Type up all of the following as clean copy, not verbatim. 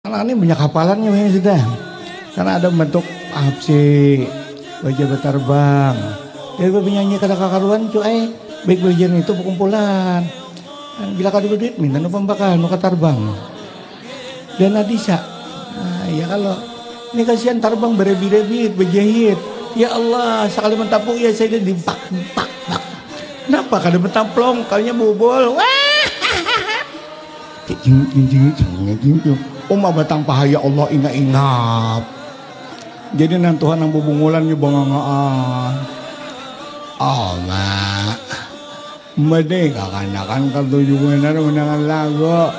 Anak ini banyak hafalannya memang sudah. Karena ada bentuk absi, wajah berterbang. Dia bernyanyi kata kakaruan cuy, baik belajar itu perkumpulan. Bila kado duit minta nu pembakal nu terbang. Dan Nadisa. Nah, ya kalau ini kasihan terbang berebit-rebit, berjahit. Ya Allah, sekali mentapung ya saya dimpak. Kenapa kada mentamplong, kalinya bobol. Wah. Oma batang pahaya Allah ingat-ingat. Jadi nantuhan ang bubungulan yung bangangaan. Oma. Made kakanakan katuyungan na menangan lago.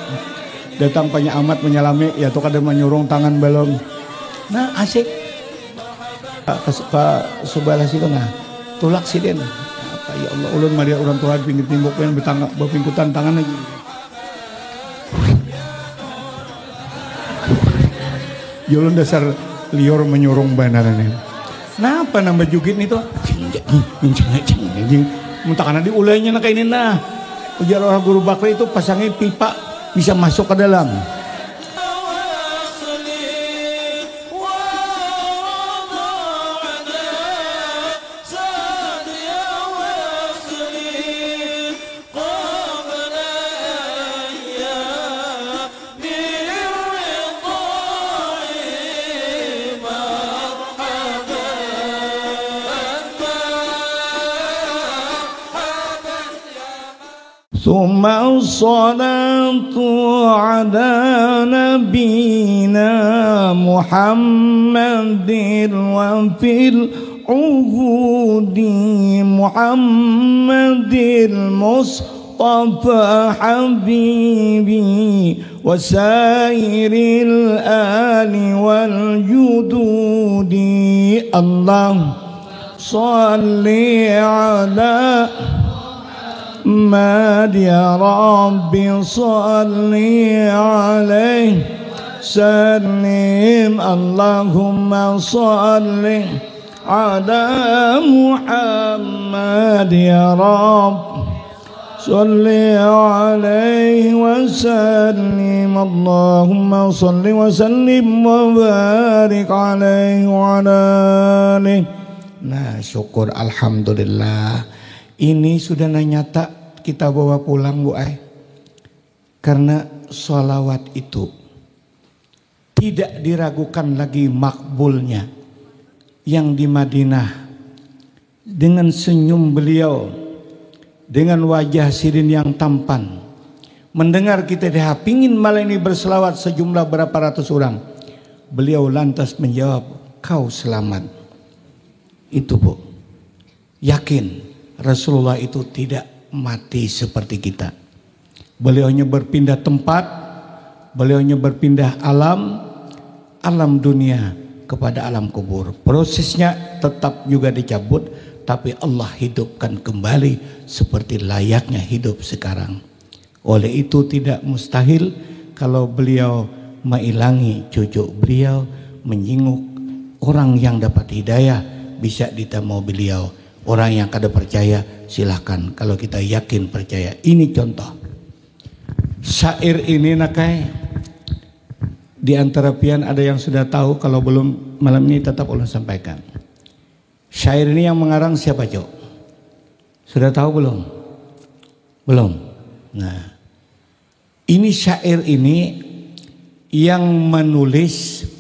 Datang panya amat menyalami ya tuh kada menyurung tangan belum. Nah asik. Pak Subala situ nah. Tulak siden. Apa ya Allah ulun maria urang Tuhan pinggir timbuk yang betangga bepingkutan tangan lagi. Yulun dasar liur menyurung banarannya. Kenapa nambah jugit nih tuh? Muntah karena diulainya nak ini nah. Ujar orang guru bakri itu pasangnya pipa bisa masuk ke dalam. ثم الصلاة على نبينا محمد وفي العهود محمد المصطفى حبيبي وسائر الآل والجدود اللهم صل على محمد يا ربي صل عليه سلم اللهم صل على محمد يا رب صل عليه وسلم اللهم صل وسلم وبارك عليه وعلى آله. Nah syukur alhamdulillah. Ini sudah nyata kita bawa pulang Bu Ai. Karena sholawat itu tidak diragukan lagi makbulnya. Yang di Madinah dengan senyum beliau, dengan wajah sirin yang tampan, mendengar kita pingin malah ini berselawat sejumlah berapa ratus orang. Beliau lantas menjawab, kau selamat. Itu Bu, yakin Rasulullah itu tidak mati seperti kita. Beliaunya berpindah tempat, beliaunya berpindah alam dunia kepada alam kubur. Prosesnya tetap juga dicabut, tapi Allah hidupkan kembali seperti layaknya hidup sekarang. Oleh itu tidak mustahil kalau beliau mengilangi cucu beliau, menyinggung orang yang dapat hidayah bisa ditemu beliau. Orang yang kada percaya silahkan, kalau kita yakin percaya. Ini contoh syair ini nakai. Di antara pian ada yang sudah tahu, kalau belum malam ini tetap ulun sampaikan. Syair ini yang mengarang siapa Cok? Sudah tahu belum? Belum. Nah, ini syair ini yang menulis,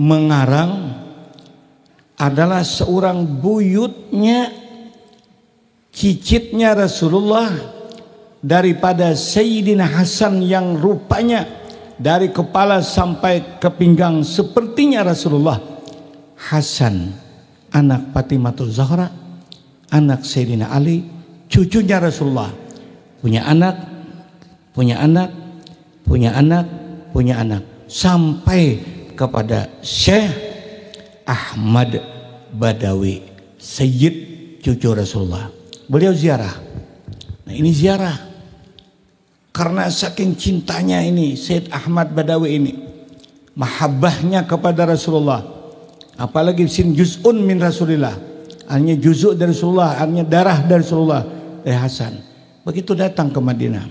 mengarang adalah seorang buyutnya, cicitnya Rasulullah, daripada Sayyidina Hasan yang rupanya dari kepala sampai ke pinggang sepertinya Rasulullah. Hasan anak Fatimatul Zahra, anak Sayyidina Ali, cucunya Rasulullah. Punya anak, punya anak, punya anak, punya anak, sampai kepada Syekh Ahmad Badawi, Sayyid cucu Rasulullah. Beliau ziarah. Nah ini ziarah karena saking cintanya ini Sayyid Ahmad Badawi ini, mahabbahnya kepada Rasulullah. Apalagi sin juz'un min Rasulillah, hanya juz'u dari Rasulullah, hanya darah dari Rasulullah, dari Hasan. Begitu datang ke Madinah,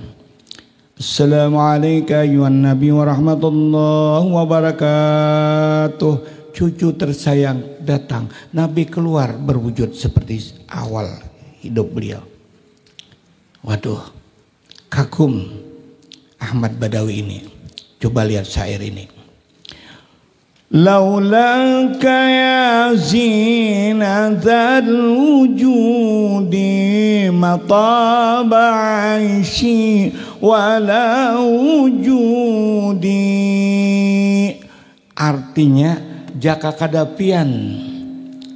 Assalamualaikum ayuhan nabi wa rahmatullahi wabarakatuh. Cucu tersayang datang, Nabi keluar berwujud seperti awal hidup beliau. Waduh, kagum Ahmad Badawi ini. Coba lihat syair ini. Laulaka ya zinatal wujudi mataba aishi wala wujudi. Artinya jaka kadapian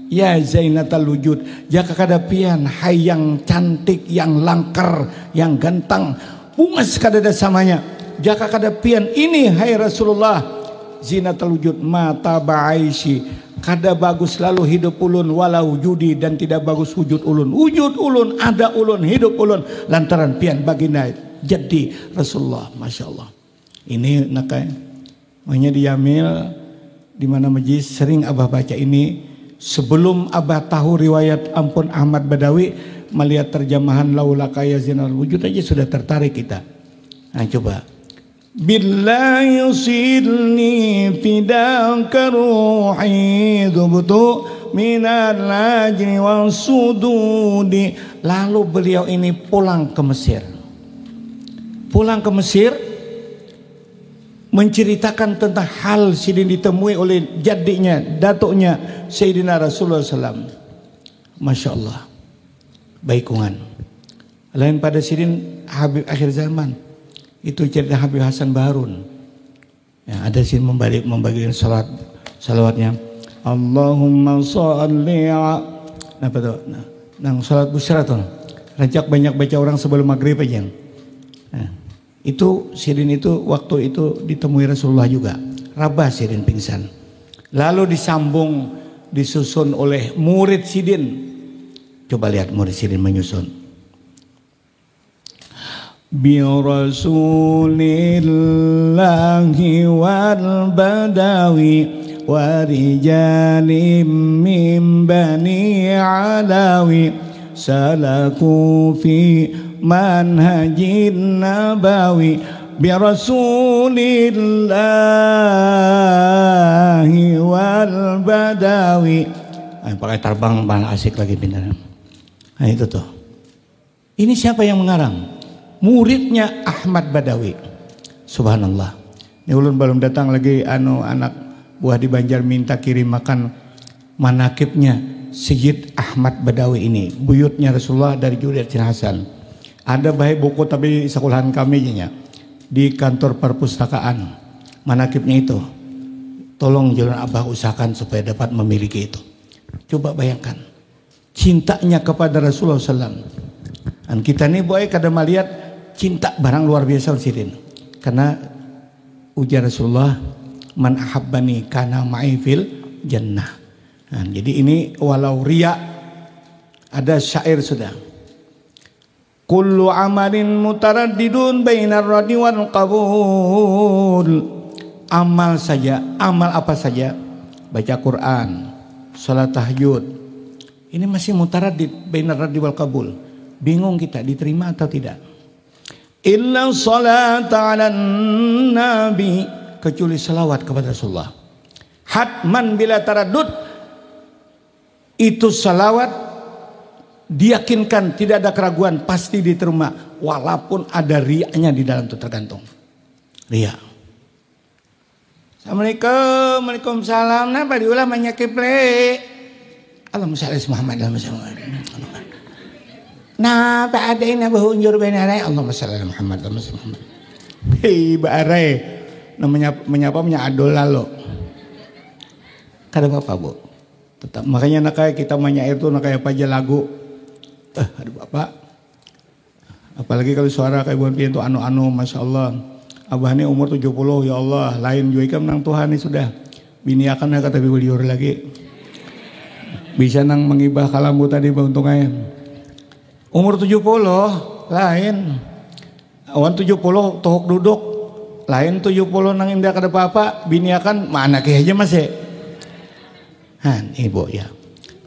ya zainatal wujud, jaka kadapian hai yang cantik, yang langkar, yang ganteng, bungas kadada samanya. Jaka kadapian ini hai Rasulullah zinatul wujud mata ba'aishi, kada bagus lalu hidup ulun walau wujudi, dan tidak bagus wujud ulun. Wujud ulun, ada ulun, hidup ulun lantaran pian baginda jadi Rasulullah. Masya Allah. Ini nakai makanya di Yamil di mana majlis sering abah baca ini sebelum abah tahu riwayat ampun Ahmad Badawi, melihat terjemahan laulaka ya zinatul wujud aja sudah tertarik kita. Nah coba. Billahi yusilni fidaka ruhi dhubtu minal ajri wasududi. Lalu beliau ini pulang ke Mesir. Pulang ke Mesir menceritakan tentang hal sidin ditemui oleh jadinya, datuknya Sayyidina Rasulullah SAW. Masya Allah, baikungan. Lain pada sidin Habib akhir zaman. Itu cerita Habib Hasan Baharun. Ya, ada sih membagikan salawatnya. Allahumma sholli nah betul. Nang salat busra tuh. Rancak banyak baca orang sebelum maghrib aja. Nah, itu Sirin itu waktu itu ditemui Rasulullah juga. Rabah Sirin pingsan. Lalu disambung disusun oleh murid Sidin. Coba lihat murid Sidin menyusun. Bi Rasulillahi wal Badawi wa rijalim min bani Alawi salaku fi manhajin nabawi bi Rasulillahi wal Badawi. Pakai terbang malah asik lagi pindah. Nah itu tuh. Ini siapa yang mengarang? Muridnya Ahmad Badawi. Subhanallah. Ini ulun belum datang lagi anak buah di Banjar minta kirim makan manakibnya Sayyid Ahmad Badawi ini. Buyutnya Rasulullah dari Junaid bin Hasan. Ada baik buku tapi sekolahan kami nya di kantor perpustakaan. Manakibnya itu. Tolong jalan abah usahakan supaya dapat memiliki itu. Coba bayangkan cintanya kepada Rasulullah SAW. Dan kita nih boy kada melihat cinta barang luar biasa Sirin. Karena ujar Rasulullah, man ahabbani kana ma'i fil jannah. Nah, jadi ini walau riya ada syair sudah. Kullu amalin mutaraddidun bainar radhi wal qabul. Amal saja, amal apa saja, baca Quran, salat tahajud. Ini masih mutaraddid bainar radhi wal qabul. Bingung kita diterima atau tidak. Illa salat ala nabi, kecuali salawat kepada Rasulullah. Hatman bila taraddud, itu salawat diyakinkan tidak ada keraguan pasti diterima walaupun ada riaknya di dalam itu tergantung. Riak. Assalamualaikum, waalaikumsalam. Napa diulah menyakip le? Allahumma shalli ala Muhammad wa sallam. Nah, tak ada yang bahunjur benarai. Allahumma shalli ala Muhammad wa sallam. Hei, barai. Namanya menyapa adol lalu. Kada apa-apa, Bu. Tetap makanya nak kayak kita menyair tuh nak kayak apa aja lagu. Aduh Bapak. Apalagi kalau suara kayak buan pian tuh anu-anu, Masya Allah. Abah ini umur 70, ya Allah. Lain juga nang Tuhan ini sudah. Bini akan kata biwiliur lagi. Bisa nang mengibah kalambu tadi beruntungnya. Umur 70 lain. Awan 70 tohok duduk. Lain 70 nang indah kada apa-apa. Bini akan mana ke aja masih. Han, ibu ya.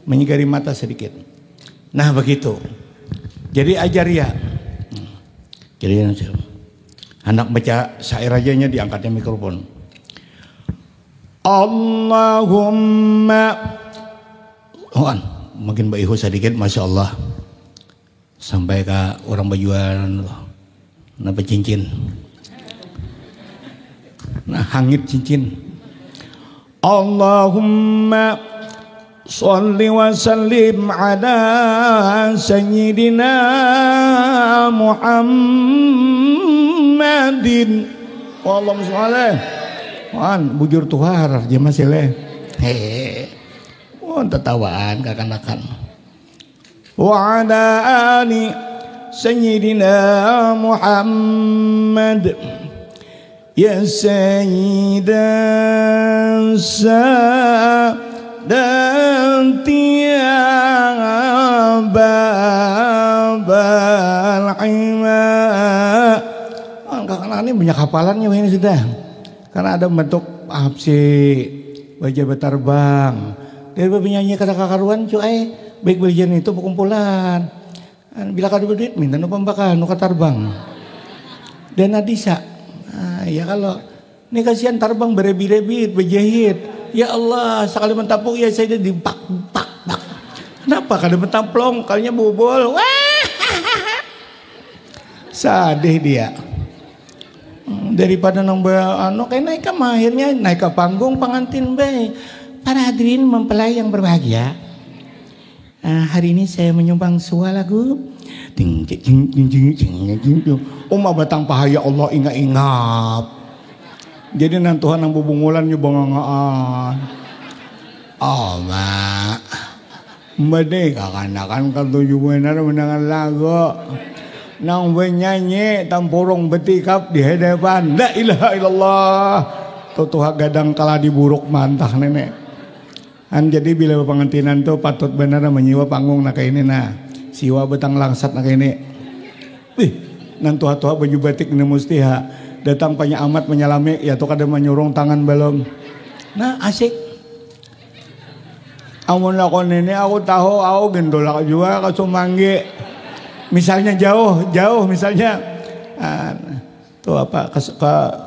Menyigari mata sedikit. Nah begitu. Jadi ajar ya. Jadi Anak baca syair ajanya diangkatnya mikrofon. Allahumma, makin baihu sedikit, masya Allah, sampai ke orang bajuan napa cincin, nah hangit cincin. Allahumma sholli wa sallim ala sayyidina Muhammadin. Allahumma sholli. Wan bujur tuhar jemaah sileh. Hehe. Tetawaan kakanakan. Wa ala ali sayyidina Muhammad. Ya sayyidan dan tiang babal ima. Kakak ini banyak hafalannya ini sudah. Karena ada bentuk absi baja betarbang. Dari penyanyi kata kakaruan cuy, baik belajar itu perkumpulan. Bila kada duit minta nu pembakan nu katarbang. Dan adisa. Ya kalau ini kasihan tarbang berebit-rebit berjahit. Ya Allah, sekali mentapuk ya saya dipak. Kenapa kada mentamplong, kalinya bobol. Wah. Sadih dia. Daripada nambah kayak naik ke mahirnya, naik ke panggung pengantin baik. Para hadirin mempelai yang berbahagia. Hari ini saya menyumbang sebuah lagu. Batang pahaya Allah ingat-ingat. Jadi nan Tuhan nang bubungulan yu bangangaan. Mak. Mbade kakanakan katuju benar menangan lagu. Nang benyanyi tampurung betikap di hadapan. La ilaha illallah. Tutuha gadang kala diburuk mantah nenek. Jadi bila pengantinan tuh patut benar menyiwa panggung nak ini nah. Siwa betang langsat nak ini. Nan tuha-tuha baju batik ini mustiha. Datang banyak amat menyalami ya tuh kada menyurung tangan belum. Nah asik. Amun lakon ini aku tahu aku gendolak juga ke Sumanggi. Misalnya jauh misalnya tuh apa ke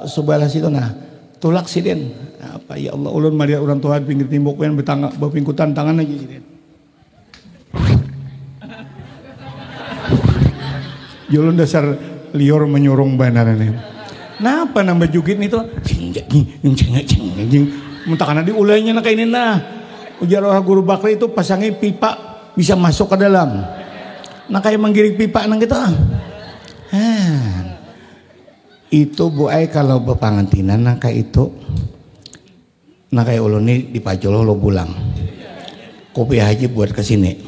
sebelah situ nah tulak siden apa ya Allah ulun Maria orang Tuhan pinggir timbuk pen betang bepingkutan tangan aja siden. Julun dasar lior menyurung banarannya. Napa nambah jugit itu? Muntah karena diulainya nak ini nah. Ujar orang guru bakri itu pasangnya pipa bisa masuk ke dalam. Nah kayak menggiring pipa nang gitu. Itu bu ay kalau bepangantinan nah kayak itu. Nah kayak ulun ini dipacul lo pulang. Kopi haji buat kesini.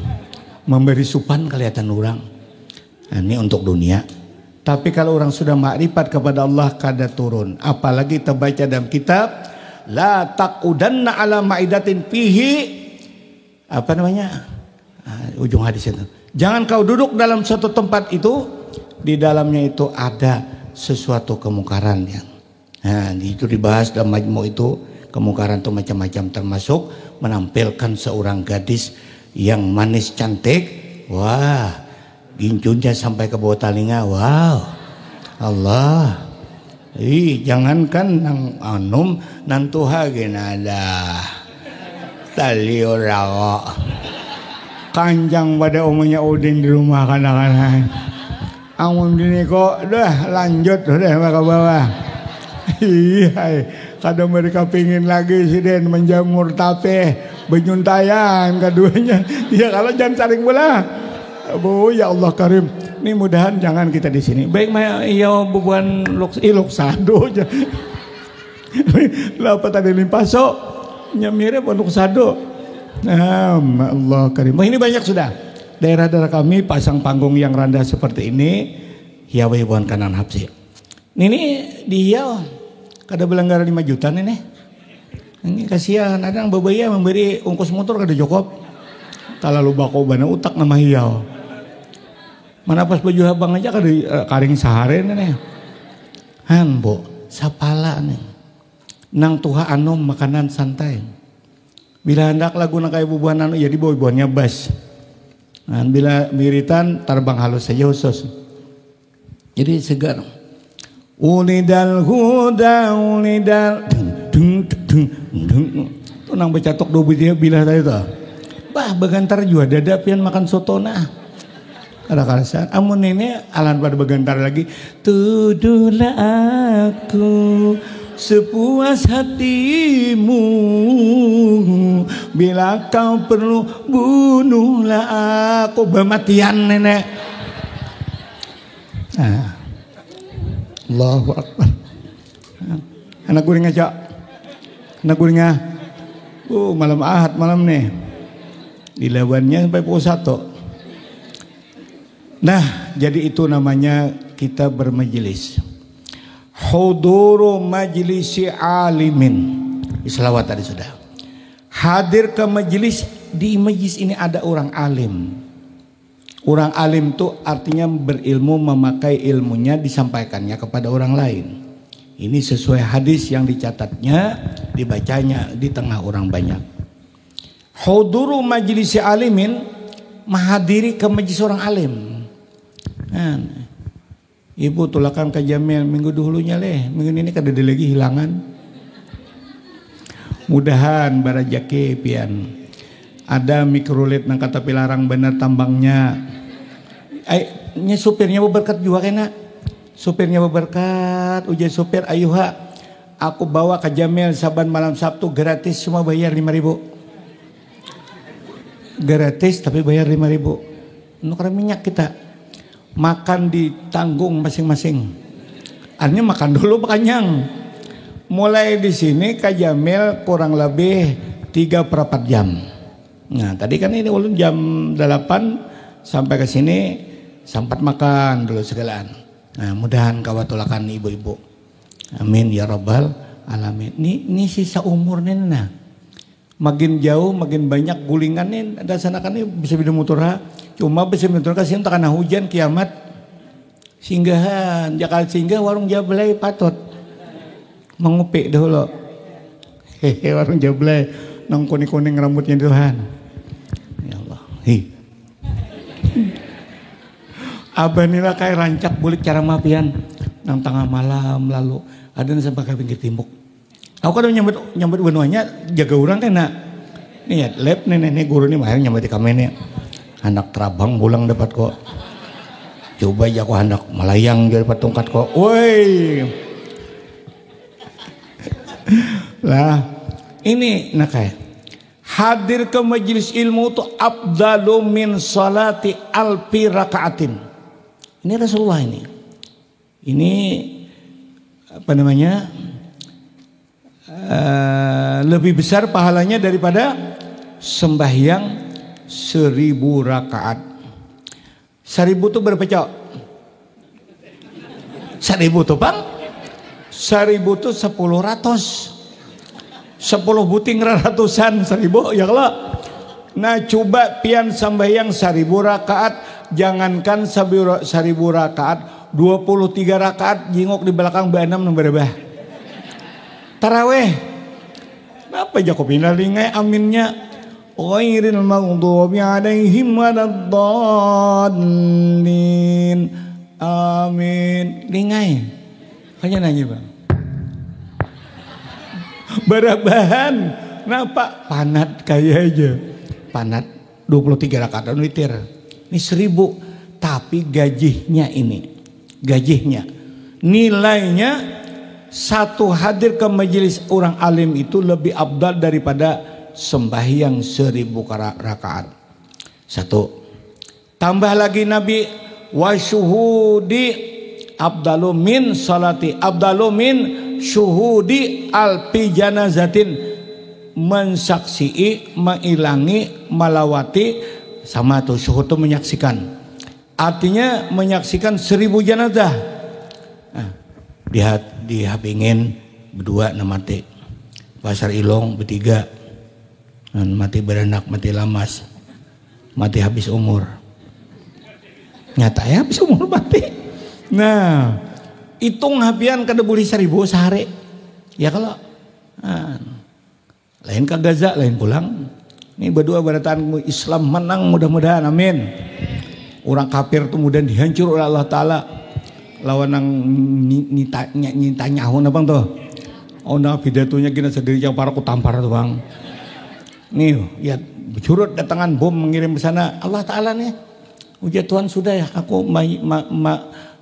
Memberi supan kelihatan orang. Nah, ini untuk dunia. Tapi kalau orang sudah makrifat kepada Allah kada turun. Apalagi terbaca dalam kitab la taqudanna ala maidatin fihi apa namanya? Ujung hadis itu. Jangan kau duduk dalam suatu tempat itu di dalamnya itu ada sesuatu kemungkaran yang. Nah, itu dibahas dalam majmu itu kemungkaran itu macam-macam termasuk menampilkan seorang gadis yang manis cantik. Wah. Gincunya sampai ke bawah talinga, wow, Allah, jangankan nang anum nantuha ginada, tali orawa, kanjang pada umumnya Udin di rumah kanak-kanak, amun dini kok, dah lanjut udah ke bawah, iya, kadang mereka pingin lagi sih den menjamur tape, benyuntayan keduanya, ya kalau jangan saling bola. Bu ya Allah Karim, ini mudahan jangan kita di sini. Baik mah iya bubuan luksado aja. Lah apa tadi limpaso nyamire luksado. Nah, Allah Karim. Ini banyak sudah. Daerah-daerah kami pasang panggung yang rendah seperti ini. Hiawe buan kanan hapsi. Ini di hiau kada belanggar 5 juta nih. Ini kasihan ada yang babaya memberi ongkos motor kada cukup. Talalu bako bana utak nama hiau. Mana pas baju abang aja kada karing sehari nih. Bu, sapala nih. Nang tuha anom makanan santai. Bila hendak lagu nak kayak bubuhan anu ya dibawa-bawanya bas. Nah, bila miritan terbang halus saja khusus. Jadi segar. Ulidal huda ulidal tuh nang becatok do dia bilah tadi tuh. Bah begantar juga dada pian makan soto nah. Kadang-kadang amun ini alan pada begantar lagi. Tuduhlah aku sepuas hatimu, bila kau perlu bunuhlah aku. Bematian nenek. Nah. Allahu Akbar. Anak guring aja. Anak guring ah. Malam Ahad malam nih. Dilawannya sampai pukul 1. Nah, jadi itu namanya kita bermajelis. Huduru majlisi alimin. Selawat tadi sudah. Hadir ke majelis, di majelis ini ada orang alim. Orang alim itu artinya berilmu, memakai ilmunya disampaikannya kepada orang lain. Ini sesuai hadis yang dicatatnya, dibacanya di tengah orang banyak. Huduru majlisi alimin, menghadiri ke majelis orang alim. Nah, ibu tulakan ke Jamil minggu dahulunya leh, minggu ini kada ada lagi hilangan. Mudahan barajake pian. Ada mikrolit nang kata pilarang bener tambangnya. Nya supirnya berberkat juga kena. Supirnya berberkat, ujian supir ayuha. Aku bawa ke Jamil saban malam Sabtu gratis, cuma bayar 5.000. Gratis tapi bayar 5.000. Nukar minyak kita. Makan ditanggung masing-masing. Artinya makan dulu makanyang. Mulai di sini ke Jamil kurang lebih 3/4 jam. Nah tadi kan ini ulun jam 8 sampai ke sini sempat makan dulu segalaan. Nah mudahan kawatulakan ibu-ibu. Amin ya rabbal alamin. Ini sisa umur nih nah. Makin jauh makin banyak gulingan nih. Ada sana kan bisa bida motor. Cuma bisa motor kasih untuk karena hujan kiamat. Singgahan jakal singgah warung jablay patut mengupik dahulu. Hehe warung jablay nang kuning-kuning rambutnya Tuhan. Ya Allah. Abah nila kayak rancak bulik cara mapian nang tengah malam lalu ada sampai ke pinggir timbuk. Aku kan nyambut benuanya jaga orang kan nak. Nih ya lep nenek guru nih mahir nyambut di kamennya. Anak terabang pulang dapat kok. Coba ya aku anak melayang jadi dapat tongkat kok. Woi. Lah ini nak kayak hadir ke majelis ilmu itu afdalu min salati alfi rakaatin. Ini Rasulullah ini. Ini apa namanya? Lebih besar pahalanya daripada sembahyang 1000 rakaat. 1000 itu berapa cok? 1000 tuh bang? 1000 itu 10 ratus. 10 buting ratusan 1000 ya kalau. Nah coba pian sembahyang 1000 rakaat. Jangankan 1000 rakaat, 23 rakaat jingok di belakang B6 nomor berapa? Taraweh. Kenapa Jakob inalingai aminnya? Ghairil maghdubi alaihim waladdallin. Amin. Lingai. Kayaknya nanya bang. Barabahan. Kenapa? Panat kayak aja. Panat 23 rakaat dan witir. Ini 1000. Tapi gajinya ini. Gajinya. Nilainya satu hadir ke majelis orang alim itu lebih abdal daripada sembahyang 1000 rakaat. Satu. Tambah lagi Nabi wa syuhudi abdalu min salati abdalu min syuhudi alfi janazatin, mensaksii, mengilangi, melawati sama tuh syuhud itu menyaksikan. Artinya menyaksikan 1000 jenazah. Nah, dihapingin berdua na mati. Pasar Ilong bertiga. Mati beranak, mati lamas. Mati habis umur. Nyata ya habis umur mati. Nah, hitung hapian kada boleh 1000 sehari. Ya kalau lain ke Gaza, lain pulang. Ini berdua barataan Islam menang mudah-mudahan, amin. Orang kafir itu mudah dihancur oleh Allah Ta'ala. lawan nang nyintanya abang tuh. Oh nah pidatonya gina segereja para ku tampar tuh bang. Nih ya curut datangan bom mengirim ke sana. Allah Ta'ala nih ujar Tuhan sudah ya aku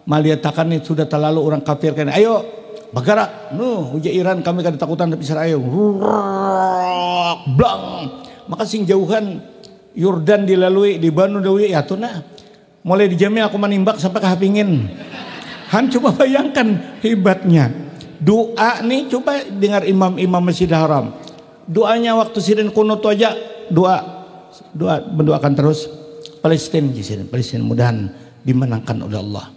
meliatakan nih sudah terlalu orang kafir kan. Ayo bergerak. Ujar Iran kami kada takutan tapi Israel. Blang. Maka sing jauhan Yordan dilalui di Banu Dawi ya tuh nah. Mulai di jamnya aku menimbak sampai ke Hapingin. Han coba bayangkan hebatnya. Doa nih coba dengar imam-imam Masjidil Haram. Doanya waktu sidin kunut aja doa mendoakan terus Palestina mudahan dimenangkan oleh Allah.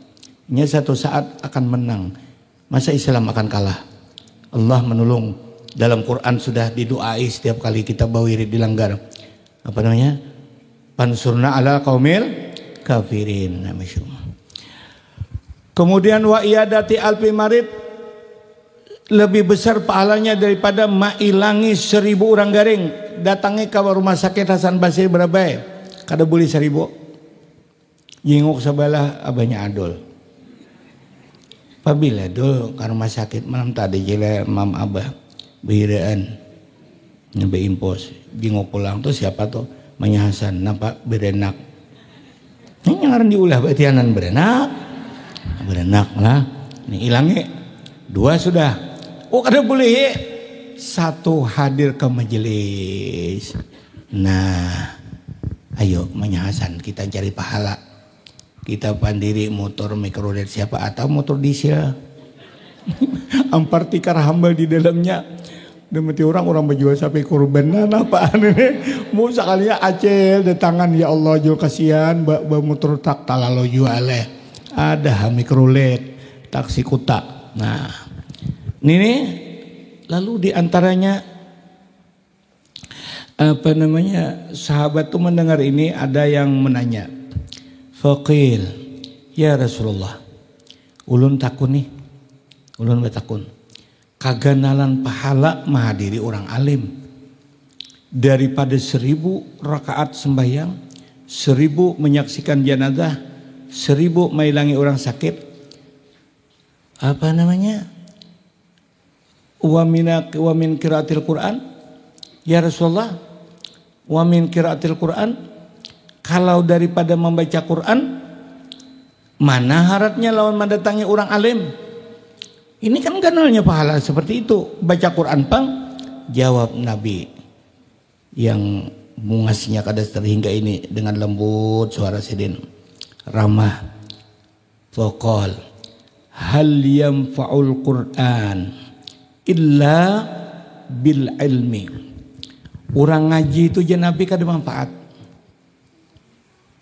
Nya satu saat akan menang. Masa Islam akan kalah? Allah menolong. Dalam Quran sudah didoai setiap kali kita bawiri dilanggar. Apa namanya? Pansurna ala qaumil kafirin. Kemudian wa iyadati alfi marid lebih besar pahalanya daripada mailangi 1000 orang garing datangi ke rumah sakit Hasan Basri berapa kada boleh 1000 jenguk sebelah abahnya adol apabila dul ke rumah sakit malam tadi jela mam abah behiraan nyampe impos jenguk pulang tuh siapa tuh Manya Hasan nampak berenak ini ngaran diulah batianan berenak lah ini hilangnya 2 sudah. Oh kada boleh 1 hadir ke majelis. Nah, ayo Manya Hasan kita cari pahala. Kita pandiri motor mikrolet siapa atau motor diesel. Ampar tikar hambal di dalamnya. Demeti orang berjual sampai korban apa aneh. Mau sekalinya acel datangan ya Allah jual kasihan motor tak talalo jual ada mikrolet taksi kuta. Nah, ini lalu diantaranya apa namanya sahabat tuh mendengar ini ada yang menanya, faqil ya Rasulullah, ulun takun nih, ulun betakun, kaganalan pahala menghadiri orang alim daripada 1000 rakaat sembahyang, 1000 menyaksikan jenazah, 1000 mailangi orang sakit, apa namanya? Wa min qiraatil Quran ya Rasulullah wa min qiraatil Quran kalau daripada membaca Quran mana haratnya lawan mendatangi orang alim ini kan ganalnya pahala seperti itu baca Quran pang jawab Nabi yang mungasnya kada terhingga ini dengan lembut suara sidin ramah faqal hal yanfa'ul Quran illa bil ilmi. Orang ngaji itu je Nabi kada manfaat.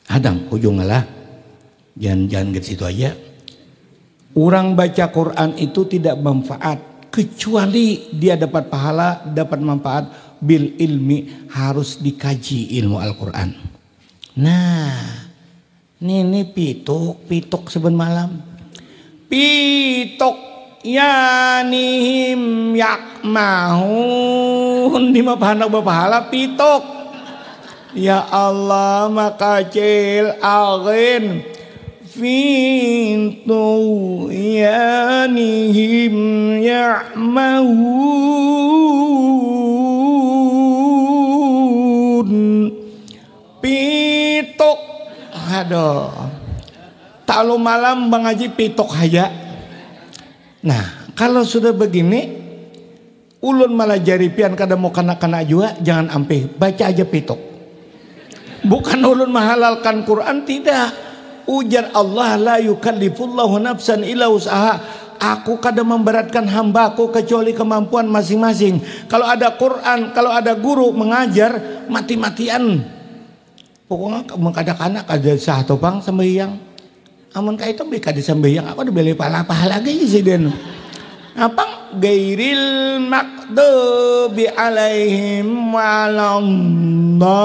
Adang ujunglah. Jangan ke situ aja. Orang baca Quran itu tidak manfaat kecuali dia dapat pahala, dapat manfaat bil ilmi, harus dikaji ilmu Al-Qur'an. Nah, ini pituk seben malam. Pituk yanihim yakmahun di mapahanak bapahala pitok ya Allah makacil agin fintu yanihim yakmahun pitok aduh talu malam Bang Haji pitok aja. Nah, kalau sudah begini, ulun malah jaripian kada mau kena juga, jangan ampe baca aja pitok. Bukan ulun menghalalkan Quran, tidak. Ujar Allah la yukallifullahu nafsan illa usaha. Aku kada memberatkan hambaku kecuali kemampuan masing-masing. Kalau ada Quran, kalau ada guru mengajar mati-matian. Pokoknya kadang-kadang ada satu pang sembahyang. Amun kaitu beka disembahyang aku udah beli pahala lagi sih den. Apa gairil makdubi alaihim walanda.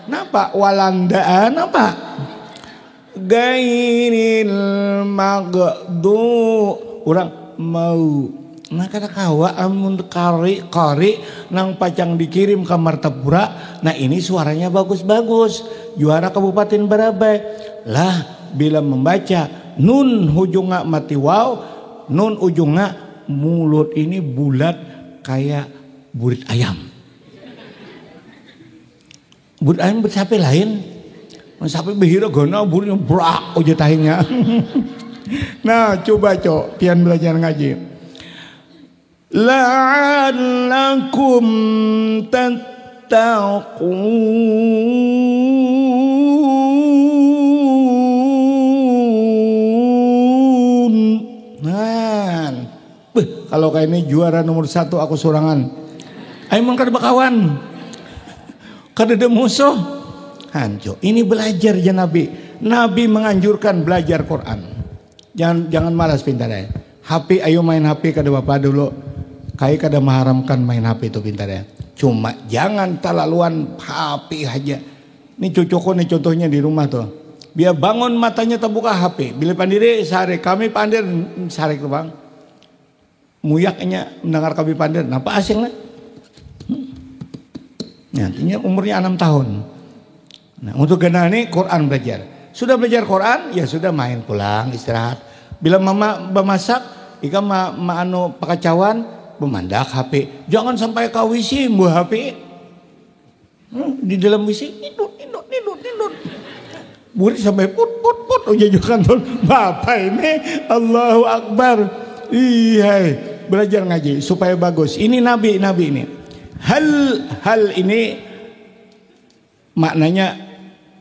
Napa walandaan apa? Gairil magdu orang mau. Nah kata kawa amun kari nang pacang dikirim ke Martapura. Nah ini suaranya bagus-bagus. Juara Kabupaten Barabai. Lah bila membaca nun ujungnya mati waw, nun ujungnya mulut ini bulat kayak burit ayam. Burit ayam bersapi lain, sapi behira gono buritnya brak aja tahinya. Nah coba cok, pian belajar ngaji. La'allakum tattaqun. Nah, kalau kayak ini juara nomor 1 aku sorangan. Ayo mang kada bakawan, kada ada musuh. Hanco, ini belajar ya Nabi. Nabi menganjurkan belajar Quran. Jangan malas pintar ya. HP ayo main HP kada bapak dulu. Kayak kada mengharamkan main HP itu pintar ya. Cuma jangan terlaluan HP aja. Ini cucuku nih contohnya di rumah tuh. Biar bangun matanya terbuka HP. Bila pandiri sare kami pandir sare tuh bang. Muyaknya mendengar kami pandir. Napa asing lah? Nantinya umurnya 6 tahun. Nah untuk gana ini Quran belajar. Sudah belajar Quran ya sudah main pulang istirahat. Bila mama bemasak, ika anu pakacauan. Memandak HP, jangan sampai kau WC buah HP. Di dalam WC nidut. Burit sampai put ujajukan tuh. Bapak ini Allahu Akbar. Iya, belajar ngaji supaya bagus. Ini nabi ini. Hal ini maknanya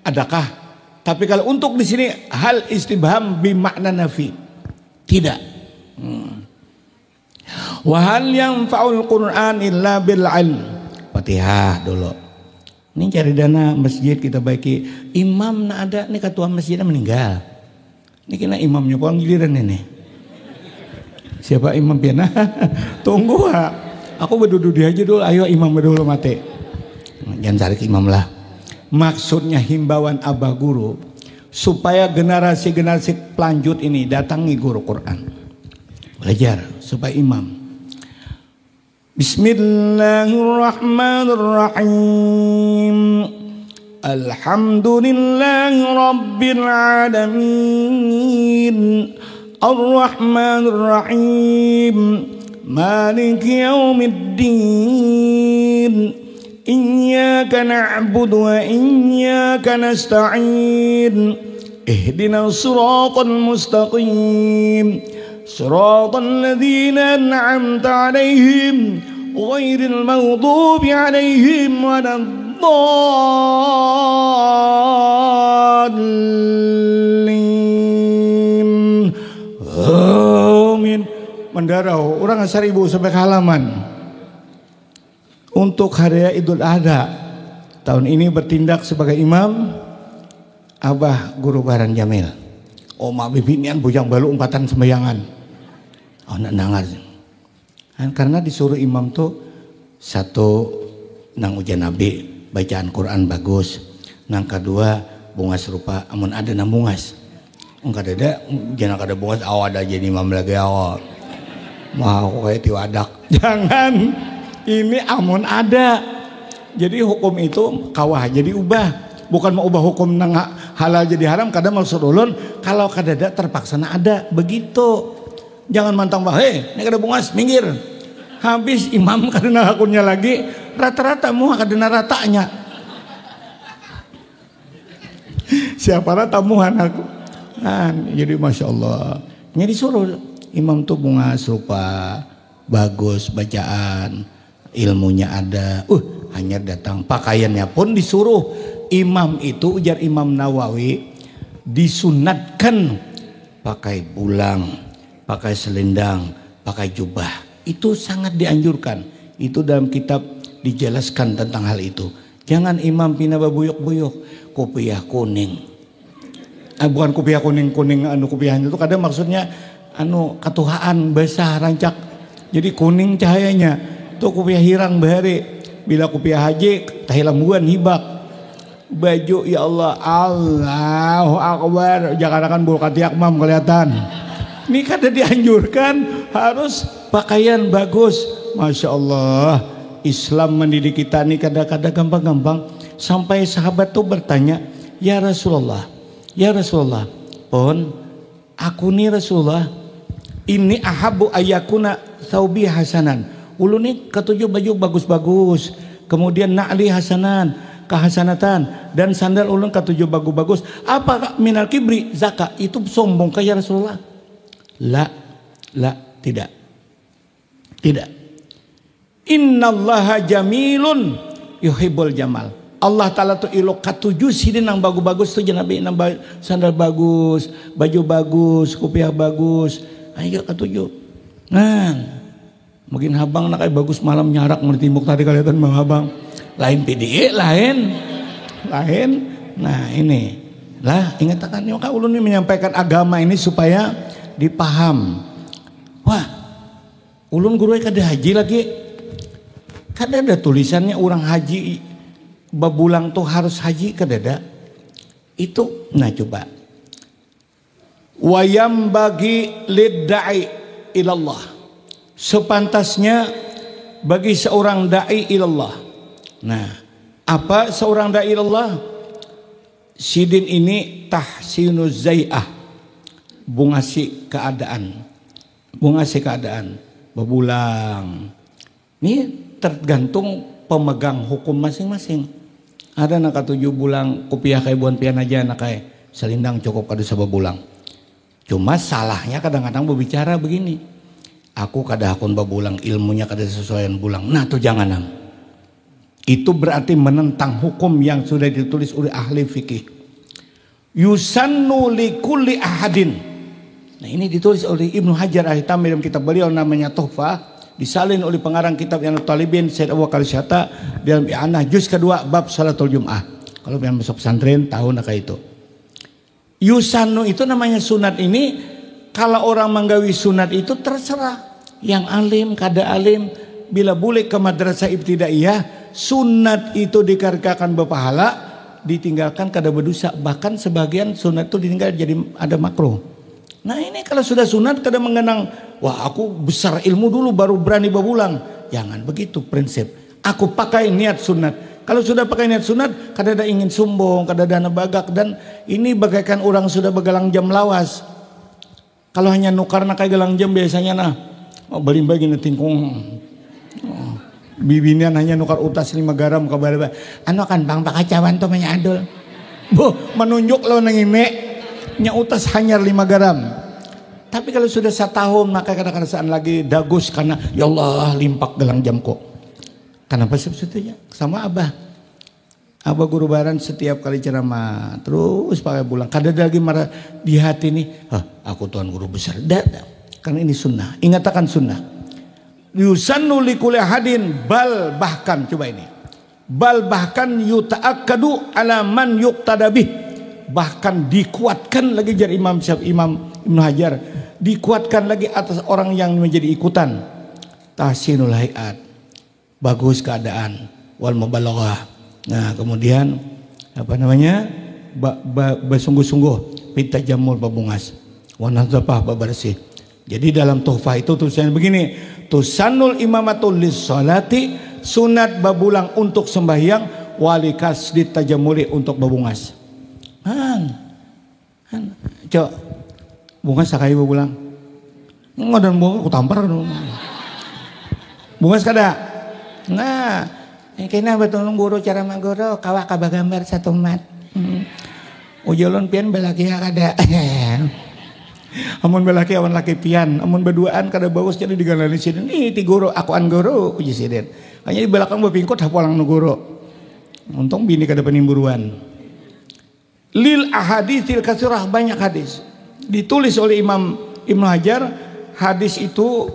adakah? Tapi kalau untuk di sini hal istibham bimakna nafi. Tidak. Wahal yang faul Quran illa bil ilm. Fatihah dulu. Ini cari dana masjid kita baiki. Imam na ada nih ketua masjidnya meninggal. Ini kena imamnya pulang giliran ini. Siapa imam piana? Tunggu ha. Aku berduduk dia aja dulu. Ayo imam dulu mati. Jangan cari imam lah. Maksudnya himbauan abah guru supaya generasi pelanjut ini datangi guru Quran. Belajar supaya imam. Bismillahirrahmanirrahim. Alhamdulillahi rabbil alamin. Ar-Rahmanir-Rahim. Maliki yaumiddin. Iyyaka na'budu wa iyyaka nasta'in. Ihdinas siratal mustaqim. صراط الذين أنعمت عليهم غير المغضوب عليهم ولا الضالين. Amin. Mendarau orang 1000 sampai ke halaman. Untuk hari Idul Adha tahun ini bertindak sebagai imam Abah Guru Baran Jamil. Oma bibinian bujang balu umpatan sembayangan. Oh nangar. Karena disuruh imam tuh satu nang ujian nabi bacaan Quran bagus. Nang kedua bungas rupa amun ada nang bungas. Enggak ada jangan kada bungas awal aja jadi imam lagi awal. Mau kayak tiwadak. Jangan. Ini amun ada. Jadi hukum itu kawah jadi ubah. Bukan mau ubah hukum nang halal jadi haram kadang maksud ulun kalau kadada terpaksa ada begitu. Jangan mantang bah, ini kada bungas minggir. Habis imam kadana akunnya lagi rata-rata muha kadana ratanya. Siapa rata muhan aku. Jadi masya Allah. Jadi disuruh imam tuh bungas rupa bagus bacaan ilmunya ada. Hanya datang pakaiannya pun disuruh. Imam itu ujar Imam Nawawi disunatkan pakai bulang, pakai selendang, pakai jubah. Itu sangat dianjurkan. Itu dalam kitab dijelaskan tentang hal itu. Jangan imam pina babuyuk-buyuk, kopiah kuning. Bukan kopiah kuning anu kopiahnya itu kadang maksudnya anu katuhaan basah rancak. Jadi kuning cahayanya. Tuh kopiah hirang bahari. Bila kopiah haji tahilambuan hibak. Baju ya Allah, Allahu Akbar, jangan akan bulu katiak mam kelihatan. Ini kan dianjurkan harus pakaian bagus. Masya Allah, Islam mendidik kita nih kadang-kadang gampang-gampang. Sampai sahabat tuh bertanya, ya Rasulullah, pun aku nih Rasulullah, ini ahabu ayakuna thawbi hasanan. Ulun nih ketujuh baju bagus-bagus, kemudian na'li hasanan, kehasanatan, dan sandal ulun ketujuh bagus-bagus. Apa minal kibri? Zaka. Itu sombong kaya Rasulullah? La, tidak. Innallaha jamilun yuhibbul jamal. Allah Ta'ala tuh ilok katujuh sidin yang bagus-bagus tuh Nabi, sandal bagus, baju bagus, kopiah bagus. Ayo katujuh. Nah, mungkin habang nak bagus malam nyarak mertimuk tadi kelihatan bang habang. Lain PDE, lain. Nah ini lah ingatkan ya Kak Ulun ini menyampaikan agama ini supaya dipaham. Wah, ulun guru kada haji lagi. Kada ada tulisannya orang haji babulang tuh harus haji kada ada. Itu nah coba. Wayam bagi lidda'i ilallah. Sepantasnya bagi seorang da'i ilallah. Nah, apa seorang da'i ilallah? Sidin ini tahsinuz zai'ah. Bungasi keadaan. Bebulang. Ini tergantung pemegang hukum masing-masing. Ada nak 7 bulan kopiah kayak buan pian aja nak kayak selindang cukup kada sababulang. Cuma salahnya kadang-kadang berbicara begini. Aku kada hakun babulang, ilmunya kada sesuaian bulang. Nah tuh jangan nang. Itu berarti menentang hukum yang sudah ditulis oleh ahli fikih. Yusannu likulli ahadin. Nah ini ditulis oleh Ibnu Hajar Al-Haytami dalam kitab beliau namanya Tuhfah. Disalin oleh pengarang kitab yang Talibin Syed Abu Bakar Syata dalam I'anah juz kedua bab salatul Jum'ah. Kalau yang masuk pesantren tahu nak itu. Yusannu itu namanya sunat ini. Kalau orang menggawi sunat itu terserah. Yang alim, kada alim, bila boleh ke madrasah ibtidaiyah, sunat itu dikarenakan berpahala, ditinggalkan kada berdosa. Bahkan sebagian sunat itu ditinggal jadi ada makruh. Nah ini kalau sudah sunat kada mengenang, wah aku besar ilmu dulu baru berani babulang. Jangan begitu prinsip. Aku pakai niat sunat. Kalau sudah pakai niat sunat, kada ada ingin sombong, kada ada bagak, dan ini bagaikan orang sudah begalang jam lawas. Kalau hanya nukar nak galang jam biasanya nah, beli bagi tingkung. Bibinian hanya nukar utas 5 garam kabar. Anu kan bang pakacawan to menyadul. Menunjuk lo nang ini nya utas hanya 5 garam. Tapi kalau sudah 1 tahun maka kadang-kadang lagi dagus karena ya Allah limpak gelang jam kok. Kenapa sebetulnya sama Abah guru baran setiap kali ceramah terus pakai bulang. Kada lagi marah di hati nih. Aku tuan guru besar. Karena ini sunnah. Ingatkan sunnah. Yusannu likulli hadin bal bahkan coba ini. Bal bahkan yuta'akkadu ala man yuqtadabih. Bahkan dikuatkan lagi jar Imam Ibnu Hajar. Dikuatkan lagi atas orang yang menjadi ikutan. Tahsinul hayat. Bagus keadaan wal mubalaghah. Nah, kemudian apa namanya? Bersungguh-sungguh pitajamul babungas. Wa nadzafah babersih. Jadi dalam Tuhfah itu tulisannya begini, tusannul imamatul lis salati, sunat babulang untuk sembahyang, walikas ditajamuli untuk babungas. Cok, bungas sakai babulang. Ngodan bunga aku tampar. Bungas kada? Nah, kena betul guru cara magoro kawak kabah gambar satu mat. Ujolon pian belaki kada. Amun belaki awan laki pian, amun berduaan kada bagus jadi digalani siden. Ih ti guru akuan guru uji siden. Hanya di belakang bepingkot hapulang nu guru. Untung bini kada penimburuan. Lil ahaditsil katsirah banyak hadis. Ditulis oleh Imam Ibnu Hajar, hadis itu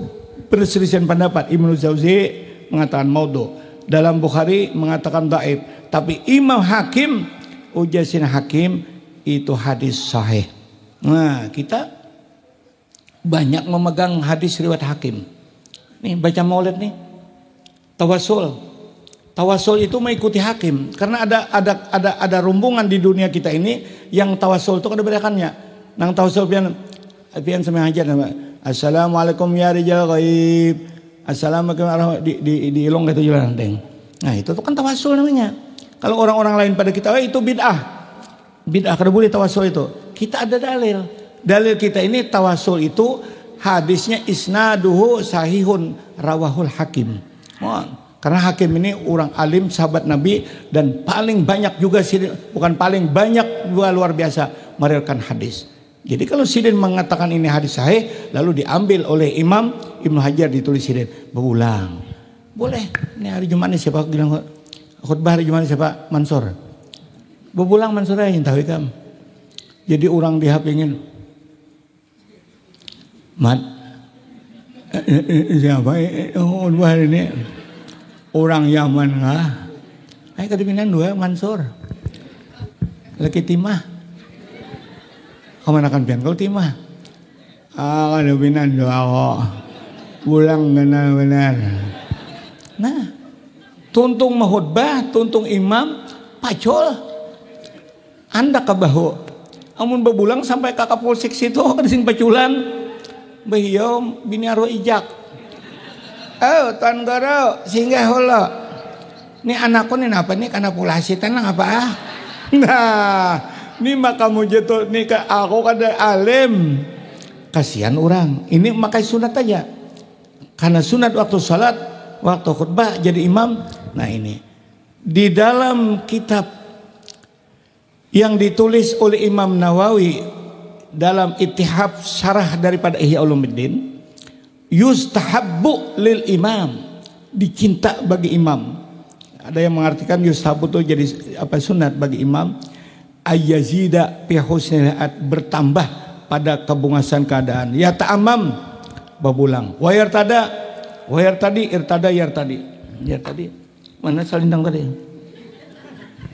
perselisihan pendapat. Ibnu Jauzi mengatakan maudhu, dalam Bukhari mengatakan dhaif, tapi Imam Hakim ujasin Hakim itu hadis sahih. Nah kita banyak memegang hadis riwayat Hakim. Nih baca maulid nih, tawasul itu mengikuti Hakim karena ada rombongan di dunia kita ini yang tawasul itu ada bedakannya. Nang tawasul pian sama aja nama. Assalamualaikum ya rijal ghaib. Assalamualaikum di ilong itu jalan teng. Nah itu tuh kan tawasul namanya. Kalau orang-orang lain pada kita itu bid'ah. Bid'ah kada boleh tawasul itu. Kita ada dalil. Dalil kita ini tawasul itu hadisnya isnaduhu sahihun rawahul Hakim. Karena Hakim ini orang alim sahabat Nabi dan paling banyak juga bukan paling banyak juga luar biasa meriwayatkan hadis. Jadi kalau Sidin mengatakan ini hadis sahih lalu diambil oleh Imam Ibnu Hajar ditulis Sidin berulang. Boleh. Ini hari Jumat ini siapa bilang khutbah hari Jumat ini siapa? Mansur. Berulang Mansur aja tahu kan. Jadi orang di HP ingin Mat siapa khutbah ini? Orang Yaman kah? Ayo kedipinan dua Mansur. Lagi timah. Kemana kan pian kau timah? Kedipinan dua kok. Pulang benar-benar. Nah, tuntung mahutbah, tuntung imam, pacol. Anda kabahu. Amun bebulang sampai kakak polsek situ kesing paculan. Bahiyom bini arwah ijak. Oh, Tuan Guru, singgah holo. Ini anakku nih apa nih karena pulasi tanah apa? Nah, ini makamu jatuh nih ke aku kada alim. Kasihan orang. Ini makai sunat aja. Karena sunat waktu salat, waktu khutbah jadi imam. Nah ini di dalam kitab yang ditulis oleh Imam Nawawi dalam Ittihab syarah daripada Ihya Ulumuddin. Yustahabbu lil imam, dicinta bagi imam. Ada yang mengartikan yustahabbu itu jadi apa sunat bagi imam. Ayyazida fi husnil bertambah pada kebungasan keadaan. Ya ta'amam babulang. Wayar tadi irtada yar tadi. Mana salindang tadi?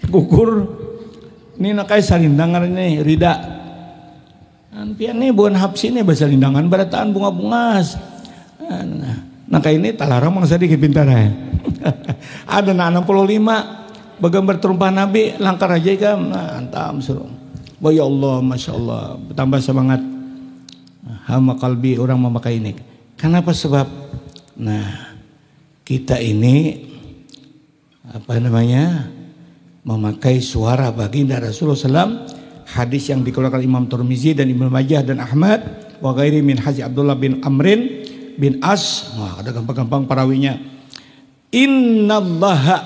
Gugur. Ini nakai salindangan ini rida. Pian nih bukan hapsi nih bahasa lindangan barataan bunga-bungas. Nah kayak ini talarang mangsa di kepintaran. Ada na 65 bagambar terumpah Nabi langkar aja kan. Nah antam suruh. Wa ya Allah Masya Allah bertambah semangat hama kalbi orang memakai ini. Kenapa sebab? Nah kita ini apa namanya memakai suara baginda Rasulullah SAW. Hadis yang dikeluarkan Imam Tirmizi dan Ibnu Majah dan Ahmad wa ghairi min Haji Abdullah bin Amrin bin As. Wah, ada gampang-gampang parawinya. Innallaha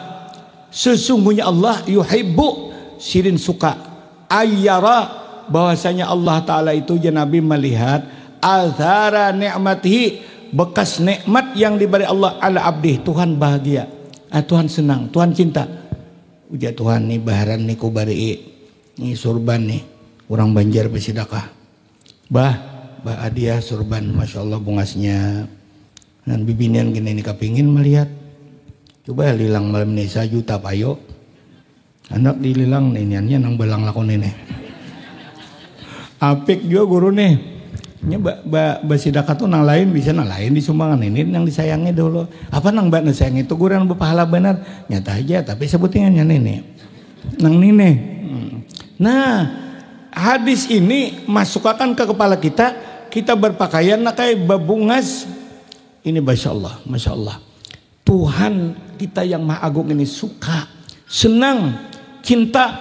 sesungguhnya Allah yuhibbu Sidin suka ayyara bahwasanya Allah Ta'ala itu ya Nabi melihat azhara ni'matihi bekas nikmat yang diberi Allah ala abdi. Tuhan bahagia, Tuhan senang, Tuhan cinta. Uja Tuhan nih baharan nih kubari nih surban nih orang Banjar bersedekah. Bah Adia surban, Masya Allah bungasnya. Dan bibinian gini ini kepingin melihat. Coba lilang malam ini 1 juta payo. Anak dililang iniannya nang belang lakon ini. Apik juga guru nih. Nya bersedekah tuh nang lain bisa nang lain disumbangan ini yang disayangi dulu. Apa nang mbak sayang itu guru yang berpahala benar. Nyata aja tapi sebutingannya ini. Nang nini. Nah hadis ini masukkan ke kepala kita berpakaian kayak babungas ini Masya Allah Tuhan kita yang Maha Agung ini suka senang cinta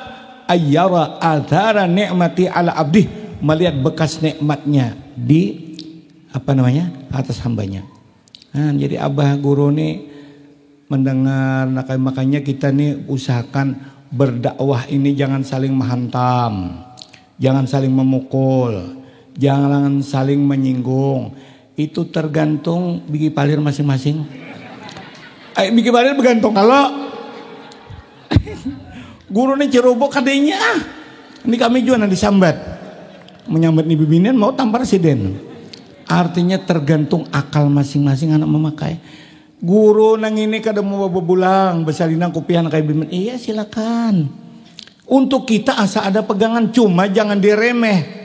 ayyara adhara ni'mati ala abdi melihat bekas nikmatnya di apa namanya atas hambanya. Nah, jadi abah guru nih mendengar makanya kita nih usahakan berdakwah ini jangan saling menghantam, jangan saling memukul, jangan saling menyinggung. Itu tergantung bigi palir masing-masing. Bigi palir bergantung kalau guru ini cerobok kadenya. Ini kami juga nanti sambat. Menyambat nih bibinian mau tampar siden. Artinya tergantung akal masing-masing anak memakai. Guru nang ini kada mau bebulang besalinang kupiah kayak bimbing. Iya silakan. Untuk kita asa ada pegangan cuma jangan diremeh.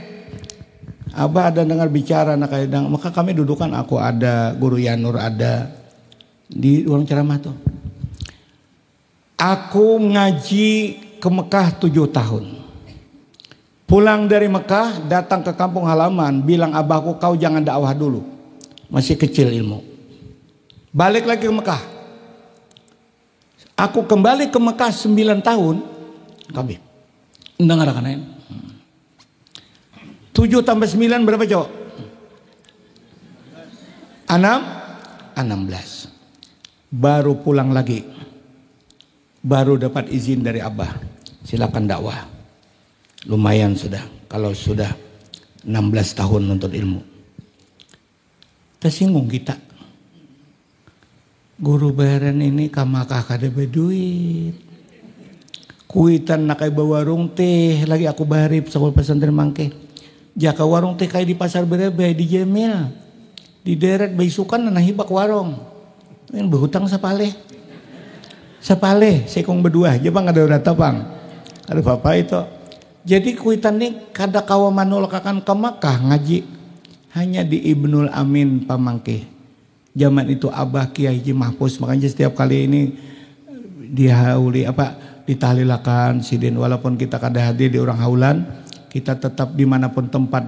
Abah ada dengar bicara nak kadang maka kami dudukan aku ada guru Yanur ada di ruang ceramah tuh. Aku ngaji ke Mekah 7 tahun. Pulang dari Mekah datang ke kampung halaman bilang abahku kau jangan dakwah dulu. Masih kecil ilmu. Balik lagi ke Mekah. Aku kembali ke Mekah 9 tahun. Kami dengar kan 7 tambah 9 berapa cok? 16. Baru pulang lagi. Baru dapat izin dari Abah. Silakan dakwah. Lumayan sudah. Kalau sudah 16 tahun nuntut ilmu. Tersinggung kita. Guru bayaran ini kamakah kada berduit. Kuitan nakai bawa warung teh. Lagi aku barip sekolah pesantren mangke. Jaka warung teh kayak di pasar Berebay di Jemil. Di deret baisukan nah hibak warung. Ini berhutang sapale. Sapale sekong berdua. Jepang ada udah tapang. Ada bapak itu. Jadi kuitan ini kada kawa manul kakan ke Makkah ngaji. Hanya di Ibnul Amin pamangke. Zaman itu Abah Kiai Haji Mahfuz. Makanya setiap kali ini ditahlilakan sidin. Walaupun kita kada hadir di orang haulan. Kita tetap dimanapun tempat.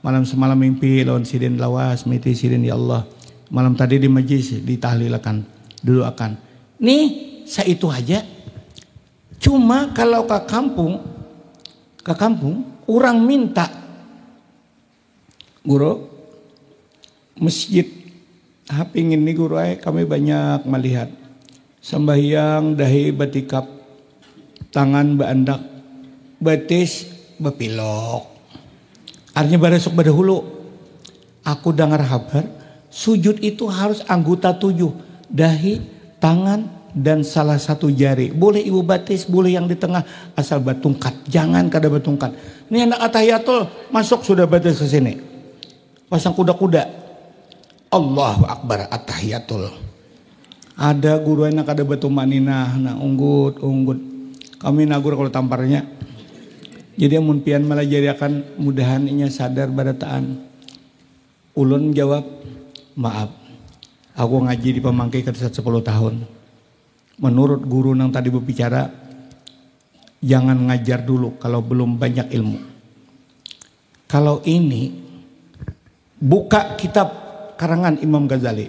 Malam semalam mimpi lawan sidin lawas. Miti sidin ya Allah. Malam tadi di majlis ditahlilakan. Dulu akan. Nih saya itu aja. Cuma kalau ke kampung orang minta. Guru masjid hapingin nih guru kami banyak melihat sembahyang dahi batikap tangan beandak betis bepilok artinya baresok badahulu aku dengar kabar sujud itu harus anggota 7 dahi tangan dan salah satu jari boleh ibu batis boleh yang di tengah asal batungkat jangan kada batungkat ini anak atahiyatul masuk sudah batis ke sini pasang kuda-kuda Allahu Akbar at-tahiyatul. Ada guru enak ada batu maninah na unggut. Kami nagur kalau tamparnya. Jadi amun pian malah jadi akan mudahan inya sadar badataan. Ulun jawab, maaf. Aku ngaji di pamangke kesat 10 tahun. Menurut guru yang tadi berbicara, jangan ngajar dulu kalau belum banyak ilmu. Kalau ini buka kitab karangan Imam Ghazali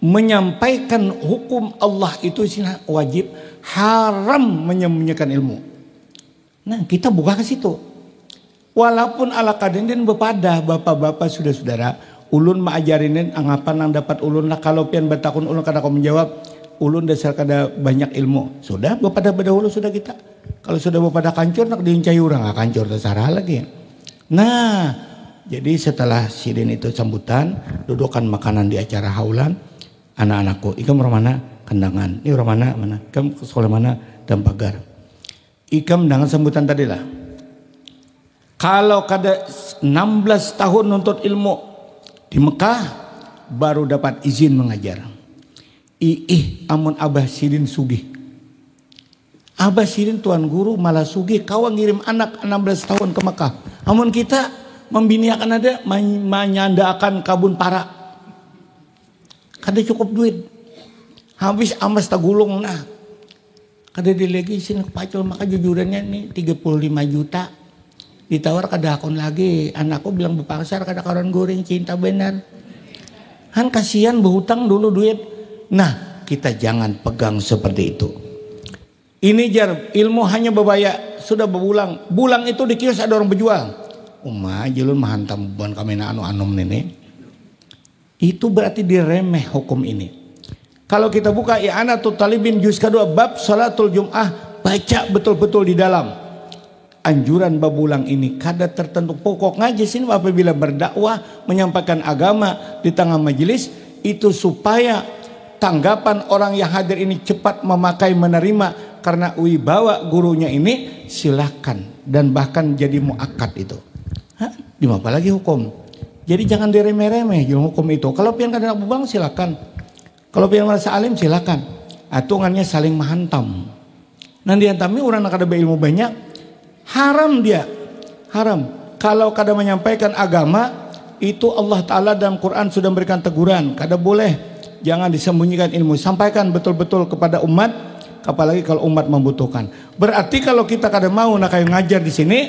menyampaikan hukum Allah itu wajib, haram menyembunyikan ilmu. Nah kita buka ke situ. Walaupun ala kadendin bepada bapak-bapak sudah saudara ulun maajarinin anggapan yang dapat ulun lah kalau pian batakun ulun kada kau menjawab ulun dasar kada banyak ilmu sudah bepada berdahulu sudah kita kalau sudah bepada kancur nak diuncai orang kancur terserah lagi. Nah jadi setelah sidin itu sambutan, dudukan makanan di acara haulan, anak-anakku, ikam mana? Kendangan. Ini mana? Ikam sekolah mana? Dan pagar. Ikam dengan sambutan tadi lah. Kalau kada 16 tahun nuntut ilmu di Mekah, baru dapat izin mengajar. Amun Abah Sidin sugih. Abah Sidin tuan guru malah sugih, kau ngirim anak 16 tahun ke Mekah. Amun kita membiniakan ada menyandakan kabun para kada cukup duit habis amas tagulung nah kada dilegisin kepacol maka jujurannya nih 35 juta ditawar kada akun lagi anakku bilang bepasar kada karon goreng cinta benar kan kasihan berhutang dulu duit nah kita jangan pegang seperti itu ini jar ilmu hanya berbaya sudah berbulang bulang itu di kios ada orang berjual jelun mahantam buan kami na anum nene. Itu berarti diremeh hukum ini. Kalau kita buka I'anatul Talibin juz kedua bab salatul Jum'ah baca betul-betul di dalam. Anjuran babulang ini kada tertentu pokok ngaji sini apabila berdakwah menyampaikan agama di tengah majelis itu supaya tanggapan orang yang hadir ini cepat memakai menerima karena wibawa gurunya ini silakan dan bahkan jadi muakkad itu. Dimapa lagi hukum. Jadi jangan diremeh-remeh hukum itu. Kalau pian kada nak bubang silakan. Kalau pian merasa alim silakan. Atungannya saling menghantam. Nanti hantami orang nak ada berilmu banyak haram dia. Haram. Kalau kada menyampaikan agama itu Allah Ta'ala dalam Quran sudah memberikan teguran. Kada boleh. Jangan disembunyikan ilmu. Sampaikan betul-betul kepada umat. Apalagi kalau umat membutuhkan. Berarti kalau kita kada mau nak kayak ngajar di sini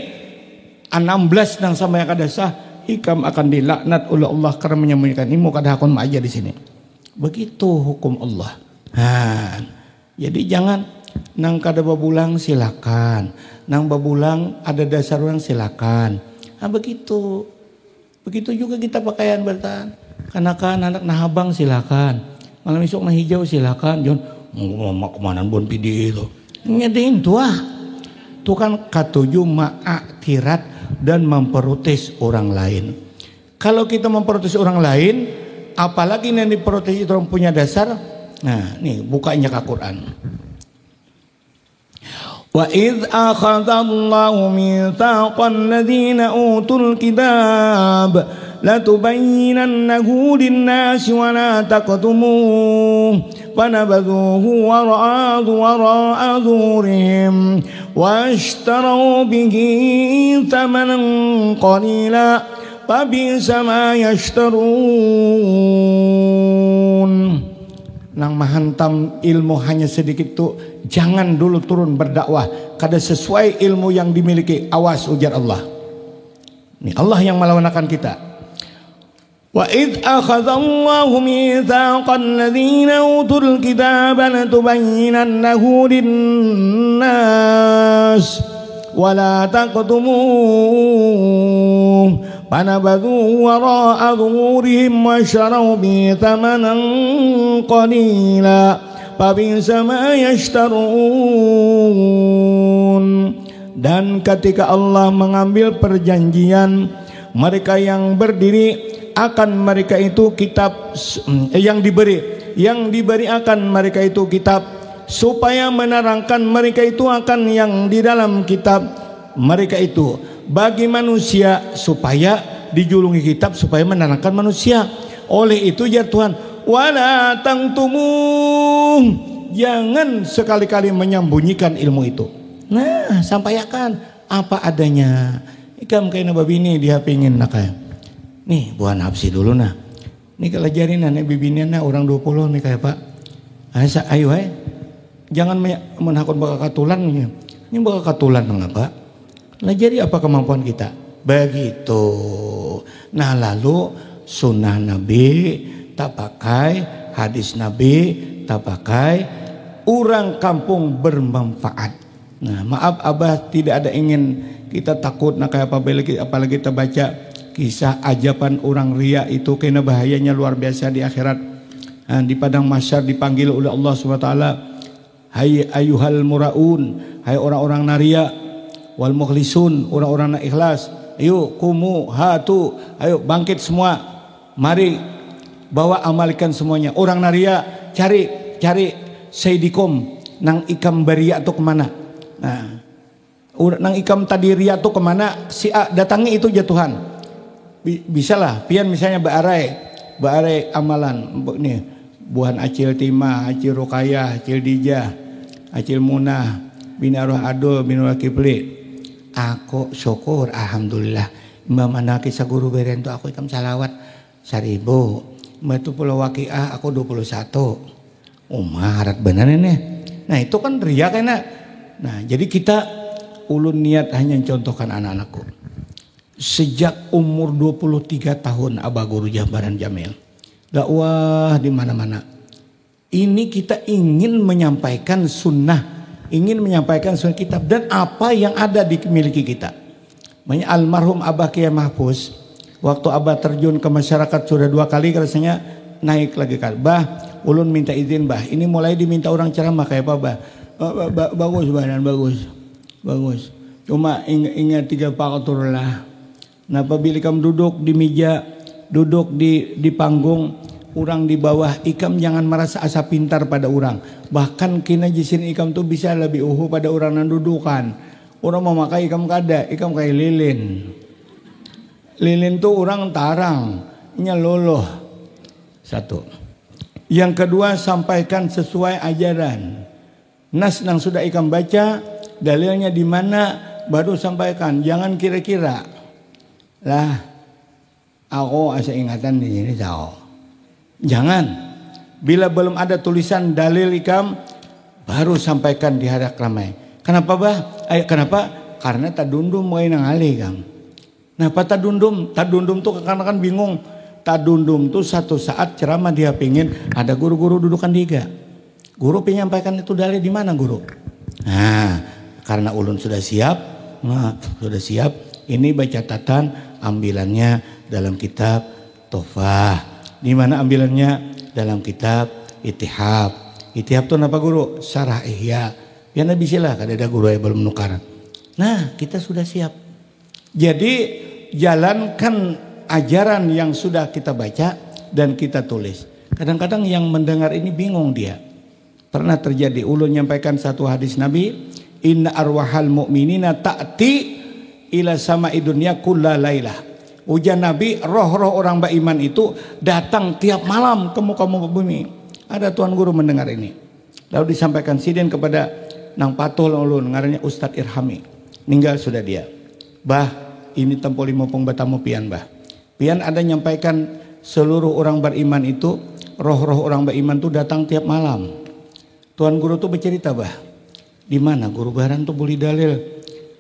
16 nang sama yang kada sah ikam akan dilaknat oleh Allah karena menyembunyikan ilmu kada hakun aja di sini. Begitu hukum Allah. Jadi jangan nang kada babulang silakan. Nang babulang ada dasar orang silakan. Nah begitu. Begitu juga kita pakaian bertahan. Anak nahabang silakan. Malam esok nah hijau silakan. Jangan mau kemana bon pidi itu. Ngedein tuah. Itu kan katujuh ma'aktirat dan memprotes orang lain. Kalau kita memprotes orang lain, apalagi yang diprotes itu orang punya dasar. Nah, nih bukanya ke Quran. Wa idz akhadallahu mitsaqal ladzina utul kitab latubayyinannahu lin-nasi wa la taqtumuhu fanabadhuhu wara'a dhurihim واشتروا به ثمنا قليلا فبئس ما يشترون. Nang mahantam ilmu hanya sedikit tuh, jangan dulu turun berdakwah kada sesuai ilmu yang dimiliki. Awas, ujar Allah. Ini Allah yang melawankan kita. Wa id akhadallahu mitsaqal ladzina utul kitaba latubayyinannahu lin-nas wa la taqtumuhu fanabadhuhu wara'a dhuhurihim washtaraw bihi thamanan qalila fabi'sa ma yashtarun. Dan ketika Allah mengambil perjanjian, mereka yang berdiri akan mereka itu kitab yang diberi akan mereka itu kitab supaya menerangkan mereka itu akan yang di dalam kitab mereka itu bagi manusia supaya dijulungi kitab supaya menerangkan manusia. Oleh itu ya Tuhan, wala tangtumu, jangan sekali-kali menyembunyikan ilmu itu. Nah, sampaikan apa adanya. Ikam kayak babi ini dia pingin nak kayak nih buah nafsi dulu nah. Nih kalau jarin nih bibinian orang 20 nih kayak Pak. Ayo jangan menakut bakal katulan nih. Ini bakal katulan enggak Pak? Lah jadi apa kemampuan kita? Begitu. Nah lalu sunnah Nabi tak pakai, hadis Nabi tak pakai, orang kampung bermanfaat. Nah maaf Abah tidak ada ingin kita takut nak kayak apalagi kita baca kisah ajaban orang ria itu kena bahayanya luar biasa di akhirat. Di padang mahsyar dipanggil oleh Allah SWT, hai ayuhal muraun, hai orang-orang naria, wal mukhlisun, orang-orang nak ikhlas, ayo kumu hatu, ayo bangkit semua, mari bawa amalkan semuanya. Orang naria cari saydikum nang ikam baria tuh kemana? Nah nang ikam tadi ria tuh kemana? Si A datangi itu jatuhan. Bisa lah, pian misalnya baarai amalan nih buhan acil timah, acil rukayah, acil dijah, acil munah, binaroh adul, binaroh kipli. Aku syukur, alhamdulillah. Mbak manaki sa guru beren tu aku ikam salawat 1000. Mbak tu pulau wakiah aku 21. Harat benar ini. Nah itu kan ria kena. Nah jadi kita ulun niat hanya contohkan anak-anakku. Sejak umur 23 tahun Abah Guru Jahbaran Jamil dakwah di mana-mana. Ini kita ingin menyampaikan sunnah, ingin menyampaikan sunnah kitab dan apa yang ada dimiliki kita. Makanya almarhum Abah Kiai Mahfuz waktu Abah terjun ke masyarakat sudah 2 kali rasanya naik lagi kan. Bah, ulun minta izin Bah, ini mulai diminta orang ceramah kayak apa Bah? Bagus badan bagus. Cuma ingat 3 faktor lah. Nah apabila ikam duduk di meja, duduk di panggung, orang di bawah, ikam jangan merasa asa pintar pada orang. Bahkan kina jisin ikam tuh bisa lebih pada orang yang dudukan. Orang mau makai ikam kada, ikam kayak lilin. Lilin tuh orang tarang, nyeloloh. Satu. Yang kedua sampaikan sesuai ajaran. Nas yang sudah ikam baca, dalilnya di mana, baru sampaikan. Jangan kira-kira. Lah, aku asa ingatan di sini tahu. Jangan, bila belum ada tulisan dalil ikam, baru sampaikan di hadapan ramai. Kenapa Bah? Kenapa? Karena tadundum mulai nangali kam. Kenapa tadundum? Tadundum tuh kan bingung. Tadundum tuh satu saat ceramah dia pingin ada guru-guru dudukan 3. Guru penyampaikan itu dalil di mana guru? Nah, karena ulun sudah siap, Ini baca catatan ambilannya dalam kitab Tofah. Di mana ambilannya? Dalam kitab Itihab. Itihab itu apa guru? Sarah Ihya. Ya nabi sila kadada guru yang belum nukar. Nah kita sudah siap. Jadi jalankan ajaran yang sudah kita baca dan kita tulis. Kadang-kadang yang mendengar ini bingung dia. Pernah terjadi ulun nyampaikan satu hadis Nabi, inna arwahal mu'minina ta'ti ila sama'i dunya kulla lailah. Ujar Nabi, roh-roh orang beriman itu datang tiap malam ke muka-muka bumi. Ada tuan guru mendengar ini. Lalu disampaikan sidin kepada nang patul ulun ngarannya Ustadz Irhami. Ninggal sudah dia. Bah, ini tempo limo pong batamu pian bah. Pian ada nyampaikan seluruh orang beriman itu, roh-roh orang beriman itu datang tiap malam. Tuan guru tuh bercerita bah. Di mana guru baran tuh boleh dalil.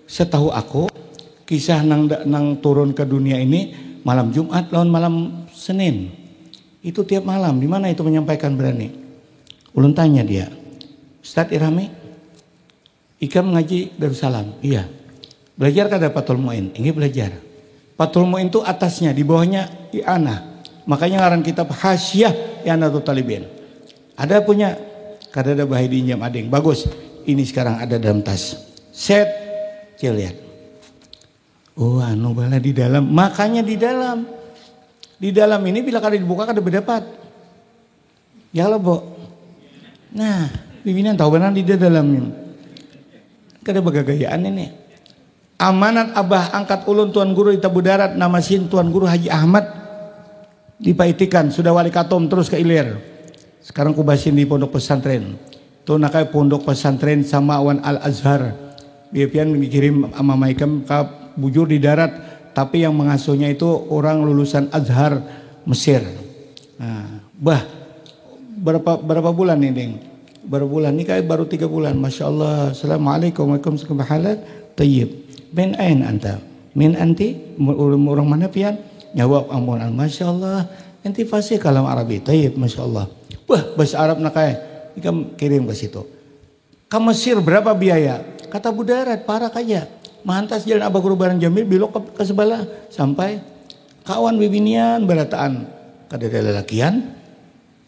Setahu aku kisah nang turun ke dunia ini malam Jumat lawan malam Senin. Itu tiap malam. Di mana itu menyampaikan berani? Ulun tanya dia, Ustadz Irhami, Ikam ngaji Darussalam? Iya. Belajar kada Fathul Mu'in? Ini belajar. Fathul Mu'in itu atasnya, di bawahnya I'anah. Makanya ngaran kitab Hasyiah I'anatul Talibin. Ada punya, kada ada bahaya diinjam ading. Bagus. Ini sekarang ada dalam tas. Set, cil lihat. Oh anu bala di dalam, makanya di dalam ini bila kada dibuka kada berdapat. Ya lo bo. Nah, pimpinan tahu benar di dalamnya. Kada bagagayaan ini. Amanat abah angkat ulun tuan guru di Tabu Darat nama sin tuan guru Haji Ahmad dipaitikan sudah wali katom terus ke Ilir. Sekarang kubasin di pondok pesantren. Tuh nakai pondok pesantren sama Awan Al Azhar. Biar dikirim sama Maikam ke bujur di darat, tapi yang mengasuhnya itu orang lulusan Azhar Mesir. Nah, bah berapa bulan ini? Berapa bulan ini? Kayak baru 3 bulan. Masya Allah. Assalamualaikum warahmatullahi wabarakatuh. Tayyib. Min ain anta? Min anti? Orang mana pian? Jawab ampun. Masya Allah. Anti fasih kalam Arabi. Tayyib. Masya Allah. Wah bahasa Arab nak kayak. Ikam kirim ke situ. Ke Mesir berapa biaya? Kata budarat parah aja. Mantas jalan Abah Guru Barang Jamil belok ke sebelah sampai kawan bibinian berataan kada ada lelakian.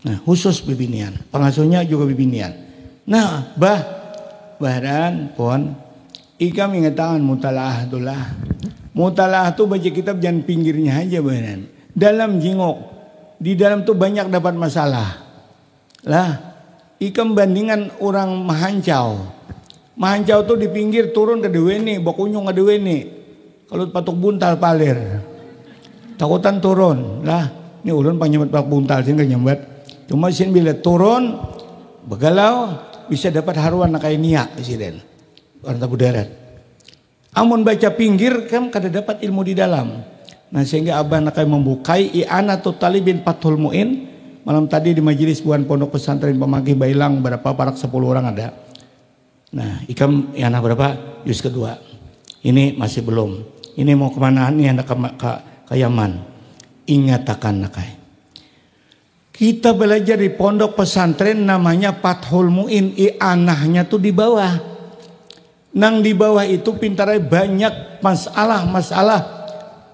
Nah khusus bibinian, pengasuhnya juga bibinian. Nah baharan pon ikam ingatan mutalaah tulah. Mutalaah tuh baca kitab jangan pinggirnya aja baharan. Dalam jingok, di dalam tuh banyak dapat masalah. Lah ikam bandingan orang mahancau. Mahancau tuh di pinggir turun ke deweni, bakunyung ke deweni. Kalau patuk buntal palir. Takutan turun. Lah, ini ulun panyemat pak buntal sih nyembat. Cuma sin bila turun begalau bisa dapat haruan nakai niak presiden. Orang Tabu Darat. Amun baca pinggir kan kada dapat ilmu di dalam. Nah sehingga abah nakai membukai I'anatul Talibin Fathul Mu'in. Malam tadi di majelis buan pondok pesantren Pemagih Bailang berapa parak 10 orang ada. Nah, ikam yang berapa? Juz kedua. Ini masih belum. Ini mau kemana? Ini anak ke Yaman. Ingatakan nakai. Kita belajar di pondok pesantren namanya Fathul Mu'in. I'anahnya tuh di bawah. Nang di bawah itu pintarnya banyak masalah.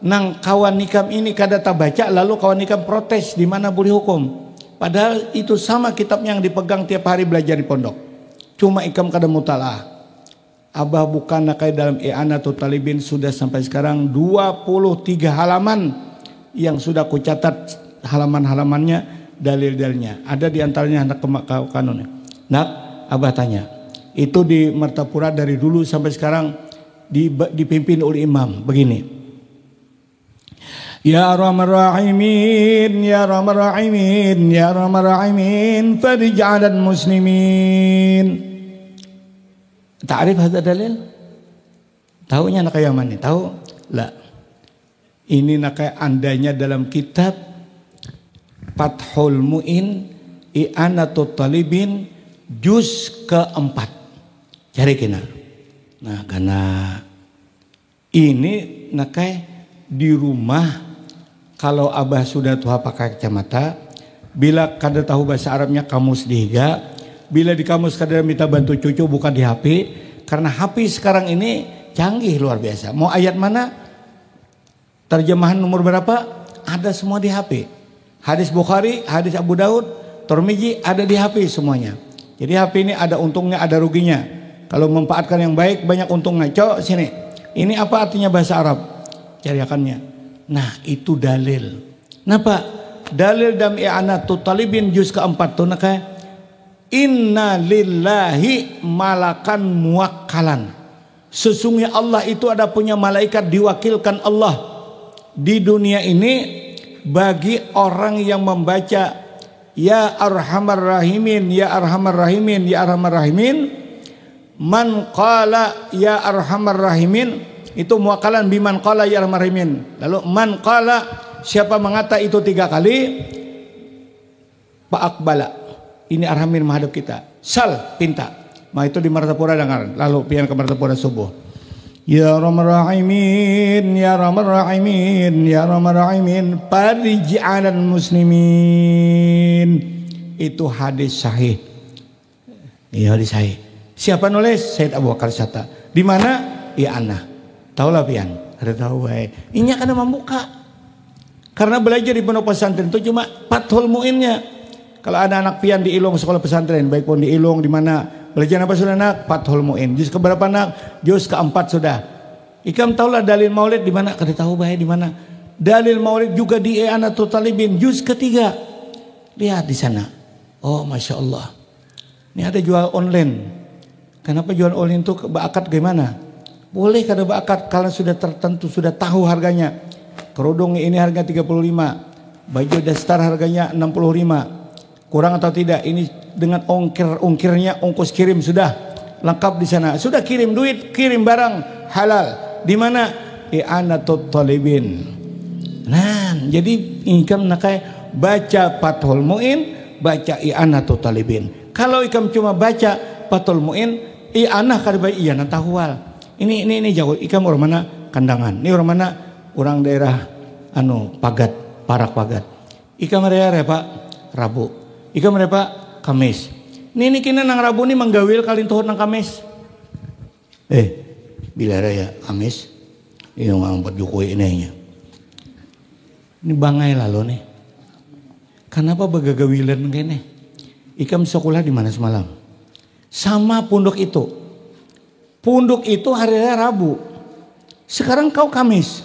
Nang kawan nikam ini kada tak baca, lalu kawan nikam protes di mana boleh hukum. Padahal itu sama kitab yang dipegang tiap hari belajar di pondok. Cuma ikam kada mutalaah. Abah bukan nakai dalam I'anatul Talibin sudah sampai sekarang 23 halaman yang sudah kucatat halaman-halamannya, dalil-dalilnya. Ada di antaranya anak kanunnya. Nak, abah tanya. Itu di Martapura dari dulu sampai sekarang dipimpin oleh imam begini. Ya Rahman Rahimin, Ya Rahman Rahimin, Ya Rahman Rahimin, Farijalan Muslimin. Ta'rif hadza dalil? Tahunya nak yang mana? Tahu? La. Ini nak andanya dalam kitab Fathul Mu'in I'anatul Talibin juz keempat. Cari kena. Nah, karena ini nakai di rumah kalau abah sudah tua pakai kacamata, bila kada tahu bahasa Arabnya kamus dihiga, bila di kamus kada minta bantu cucu bukan di HP, karena HP sekarang ini canggih luar biasa. Mau ayat mana Terjemahan nomor berapa? Ada semua di HP. Hadis Bukhari, hadis Abu Daud, Tirmidzi ada di HP semuanya. Jadi HP ini ada untungnya, ada ruginya. Kalau memanfaatkan yang baik banyak untungnya. Coba sini. Ini apa artinya bahasa Arab? Cariakannya. Nah, itu dalil. Napa? Dalil dalam i'anatut talibin juz keempat tuh naka inna lillahi malakan muwakkalan. Sesungguhnya Allah itu ada punya malaikat diwakilkan Allah di dunia ini bagi orang yang membaca ya arhamar rahimin, ya arhamar rahimin, ya arhamar rahimin. Man qala ya arhamar rahimin itu muwakkalan biman qala ya arhamar rahimin. Lalu man qala siapa mengata itu 3 kali Fa'aqbala ini arhamin menghadap kita. Sal pinta. Mah itu di Martapura dengar. Lalu pian ke Martapura subuh. Ya Rahman Rahimin, Ya Rahman Rahimin, Ya Rahman Rahimin, Parij'alan muslimin. Itu hadis sahih. Iya hadis sahih. Siapa nulis? Said Abu Bakar Sata. Di mana? Ya ana. Taulah pian. Ada tahu baik. Inya kana membuka. Karena belajar di pondok pesantren itu cuma Fathul Mu'innya. Kalau ada anak pian di Ilung sekolah pesantren, baik pun di Ilung di mana belajar apa sudah nak? Fathul Mu'in. Juz keberapa nak? Juz keempat sudah. Ikam tahulah dalil maulid di mana? Kada tahu baik di mana. Dalil maulid juga di i'anatut talibin juz ketiga. Lihat di sana. Oh, masya Allah. Ini ada jual online. Kenapa jual online itu bakat gimana? Boleh kada bakat kalau sudah tertentu, sudah tahu harganya. Kerudung ini harga 35, baju dasar harganya 65. Kurang atau tidak? Ini dengan ongkirnya, ongkos kirim sudah lengkap di sana. Sudah kirim duit, kirim barang halal. Di mana? I'anatut talibin. Nah, jadi ikam nakai baca Fathul Mu'in, baca i'anatut talibin. Kalau ikam cuma baca Fathul Mu'in, i'anah kada baik iya tahwal. Ini jauh. Ikam orang mana? Kandangan. Ini orang mana? Orang daerah Pagat, Parak Pagat. Ikam daerah Pak Rabu. Ikam mereka Kamis. Ini kena nang Rabu ni menggawil kalin tuhun nang Kamis. Bila raya Kamis, ini orang buat jukui ini. Ini bangai lalu nih. Kenapa begagawilan kene? Ikam sekolah di mana semalam? Sama pondok itu. Pondok itu hari raya Rabu. Sekarang kau Kamis.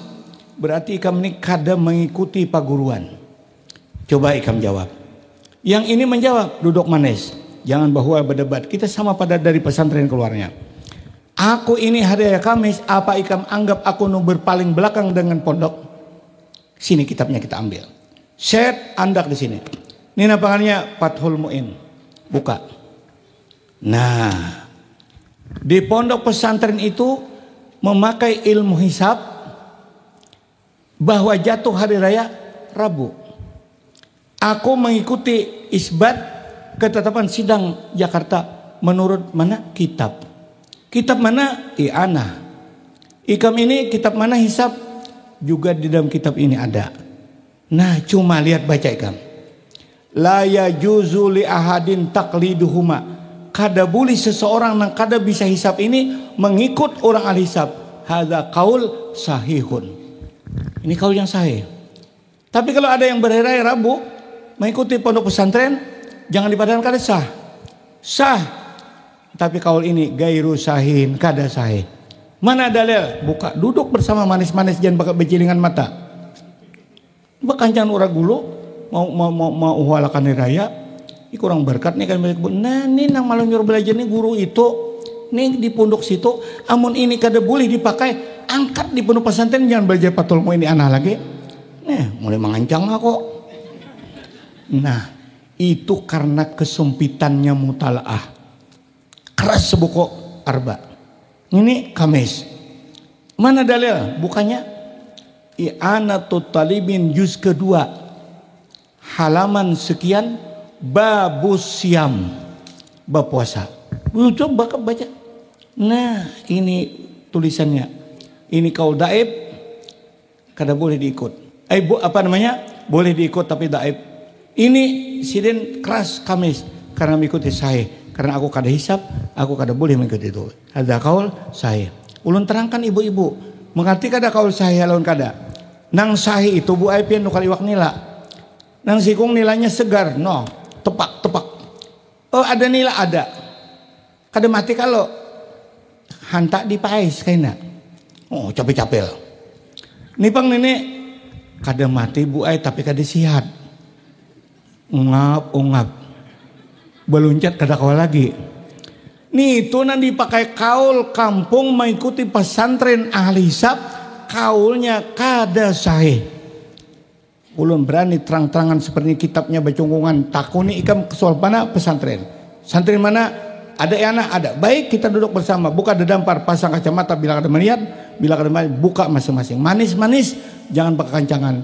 Berarti ikam ini kada mengikuti paguruan. Coba ikam jawab. Yang ini menjawab duduk manis. Jangan bahwa berdebat. Kita sama pada dari pesantren keluarnya. Aku ini hari raya Kamis. Apa ikam anggap aku berpaling belakang dengan pondok? Sini kitabnya kita ambil. Set andak di sini. Ini nampakannya Fathul Mu'in. Buka. Nah, di pondok pesantren itu memakai ilmu hisab. Bahwa jatuh hari raya Rabu. Aku mengikuti isbat ketetapan sidang Jakarta menurut mana? Kitab. Kitab mana? I'anah. Ikam ini kitab mana hisab? Juga di dalam kitab ini ada. Nah, cuma lihat baca ikam. La yajuzu li ahadin taqliduhuma. Kada boleh seseorang yang kada bisa hisab ini mengikut orang ahli hisab. Hadza qaul sahihun. Ini kaul yang sahih. Tapi kalau ada yang berhari Rabu mengikuti pondok pesantren, jangan dipadakan kada sah. Sah. Tapi kaul ini gairu sahin, kada sahih. Mana dalil? Buka, duduk bersama manis-manis jangan pakai becilingan mata. Bekancan ura gulu mau uhalakan raya. Ini kurang berkat nih kan. Nah, ini nang malam nyuruh belajar nih guru itu. Nih di pondok situ, amun ini kada boleh dipakai. Angkat di pondok pesantren jangan belajar Fathul Mu'in ini anah lagi. Nah, mulai mengancang aku. Nah, itu karena kesempitannya mutalaah. Keras sebuku arba. Ini Kamis. Mana dalil? Bukannya i'anatut talibin juz kedua. Halaman sekian babus siam. Bab puasa. Coba baca. Nah, ini tulisannya. Ini kaul daib kada boleh diikut. Boleh diikut tapi daib. Ini siden keras Kamis karena mengikuti sahih. Karena aku kada hisab, aku kada boleh mengikuti itu. Ada kaul sahih. Ulun terangkan ibu-ibu, mengerti kada kaul sahih lawan kada. Nang sahi itu Bu Aipian nu kaliwak nila. Nang sikung nilainya segar, no, tepak. Oh ada nila ada. Kada mati kalau hantak di pais kaina. Oh capek-capek. Nipang nenek kada mati Bu Ai tapi kada sihat. Ungap. Beluncat kada kawa lagi. Nih itu nanti dipakai kaul kampung mengikuti pesantren ahli hisab. Kaulnya kada sahih. Ulun berani terang-terangan seperti kitabnya bacungkungan takuni ikam soal mana pesantren. Santren mana ada anak ada. Baik kita duduk bersama, buka dedampar, pasang kacamata bila kada melihat, bila kada melihat buka masing-masing. Manis, jangan pakai kancangan.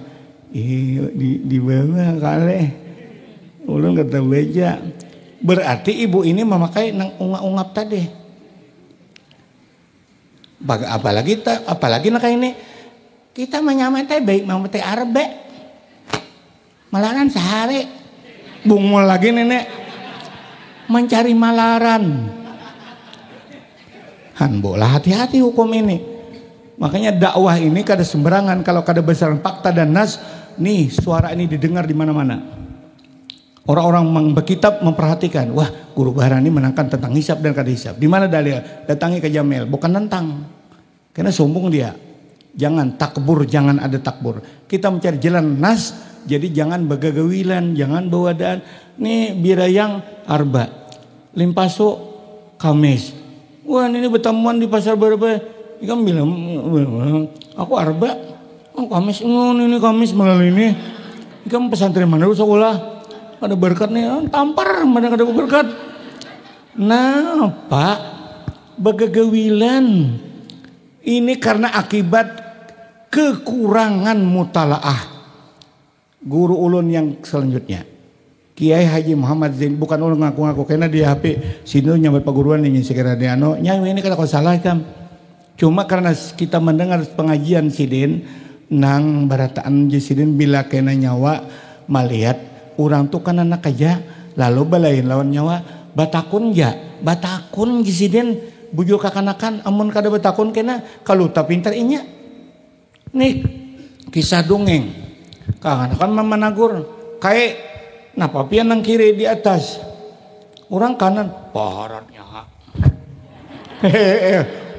Di bawah kali. Ulun kata beja. Berarti ibu ini memakai nang ungap tadi. Apalagi nak ini kita menyamai teh baik mau teh arbe malaran sehari bungul lagi nenek mencari malaran han bola hati-hati hukum ini. Makanya dakwah ini kada sembarangan kalau kada besaran fakta dan nas. Nih suara ini didengar di mana-mana. Orang-orang berkitab memperhatikan, wah guru Bahrani menangkan tentang hisab dan kada hisab. Di mana dalil? Datangi ke Jamil, bukan nentang. Karena sombong dia. Jangan takbur, jangan ada takbur. Kita mencari jalan nas, jadi jangan bagagawilan, jangan bawadaan. Nih birayang arba, limpaso kamis. Wah ini bertemuan di pasar berapa? Ikam bilang, aku arba, oh kamis, ini kamis malah ini. Ikam pesantren mana dulu sekolah? Ada berkat nih, tampar mana ada berkat. Nah Pak, bagagawilan. Ini karena akibat kekurangan mutalaah. Guru ulun yang selanjutnya Kiai Haji Muhammad Zain, bukan ulun ngaku-ngaku karena di HP sini nyampe paguruan ini sekira dia nyawa ini kada kau salah kan. Cuma karena kita mendengar pengajian sidin nang barataan sidin bila kena nyawa melihat orang tuh kan anak aja lalu balain lawan nyawa batakun sidin bujur kakanakan amun kada batakun kena kalau tak pintar inya. Nih kisah dongeng kakanakan mama nagur kayak napa pian nang kiri di atas orang kanan paratnya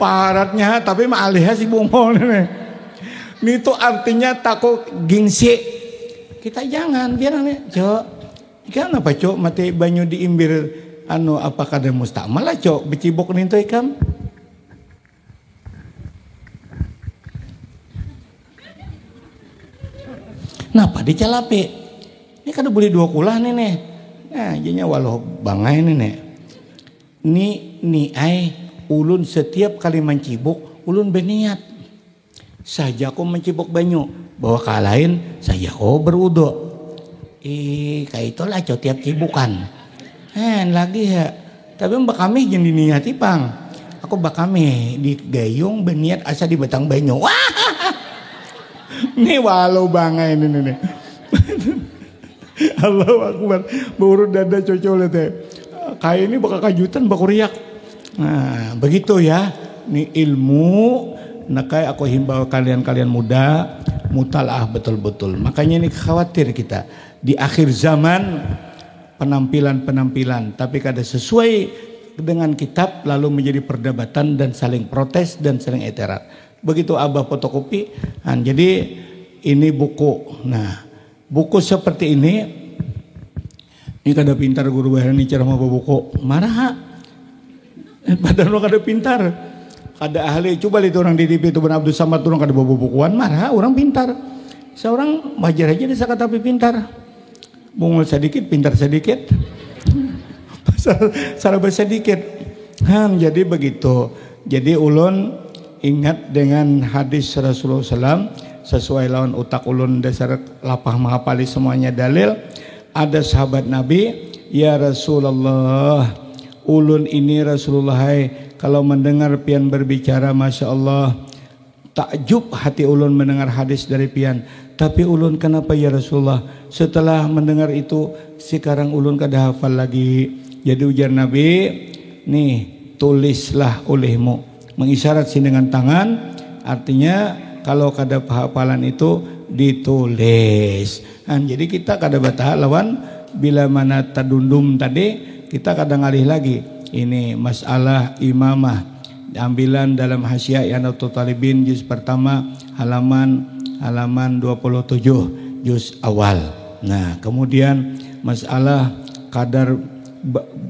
paratnya tapi mah alih si bungol nih. Itu artinya takut gengsi. Kita jangan biar nih cok ikan apa cok mati banyu diimbir anu apa kada mustakmal lah cok becibok ninto ikam. Napa dicalapi? Ini kada boleh dua kulah nih nih. Nah jadinya walau bangai nih nih. Ni ai ulun setiap kali mencibok ulun berniat. Saja aku mencibok banyu bawa kalahin saya kau berudo. Kayak itulah cok tiap cibukan. Lagi ya. Tapi mbak kami yang diniati pang. Aku mbak kami di gayung berniat asa di batang banyu. Wah. Nih walau bangai ini nih. Allahu Akbar. Baru dada cocol teh. Kayak ini bakal kajutan bakal riak. Nah begitu ya. Nih ilmu. Nah kayak aku himbau kalian muda. Mutalaah betul-betul. Makanya ini khawatir kita. Di akhir zaman penampilan. Tapi kada sesuai dengan kitab. Lalu menjadi perdebatan dan saling protes dan saling eterat. Begitu abah fotokopi. Nah, jadi ini buku. Nah buku seperti ini kada pintar guru Bahrani ceramah buku. Marah. Padahal lo kada pintar. Kada ahli. Coba lihat orang di TV itu benar Abdul Samad orang kada bawa bukuan. Marah orang pintar. Seorang wajar aja desa kata pintar. Bungul sedikit pintar sedikit. Saraba sedikit. Jadi begitu. Jadi ulun ingat dengan hadis Rasulullah SAW sesuai lawan utak ulun dasar lapah menghafali semuanya dalil. Ada sahabat Nabi, ya Rasulullah, ulun ini Rasulullah kalau mendengar pian berbicara Masya Allah takjub hati ulun mendengar hadis dari pian. Tapi ulun kenapa ya Rasulullah setelah mendengar itu sekarang ulun kada hafal lagi. Jadi ujar Nabi, nih tulislah olehmu. Mengisyarat sih dengan tangan, artinya kalau kada hafalan itu ditulis. Jadi kita kada bataha lawan bila mana tadundum tadi kita kadang alih lagi. Ini masalah imamah ambilan dalam Hasyiah Yanatul Talibin juz pertama halaman 27 juz awal. Nah, kemudian masalah kadar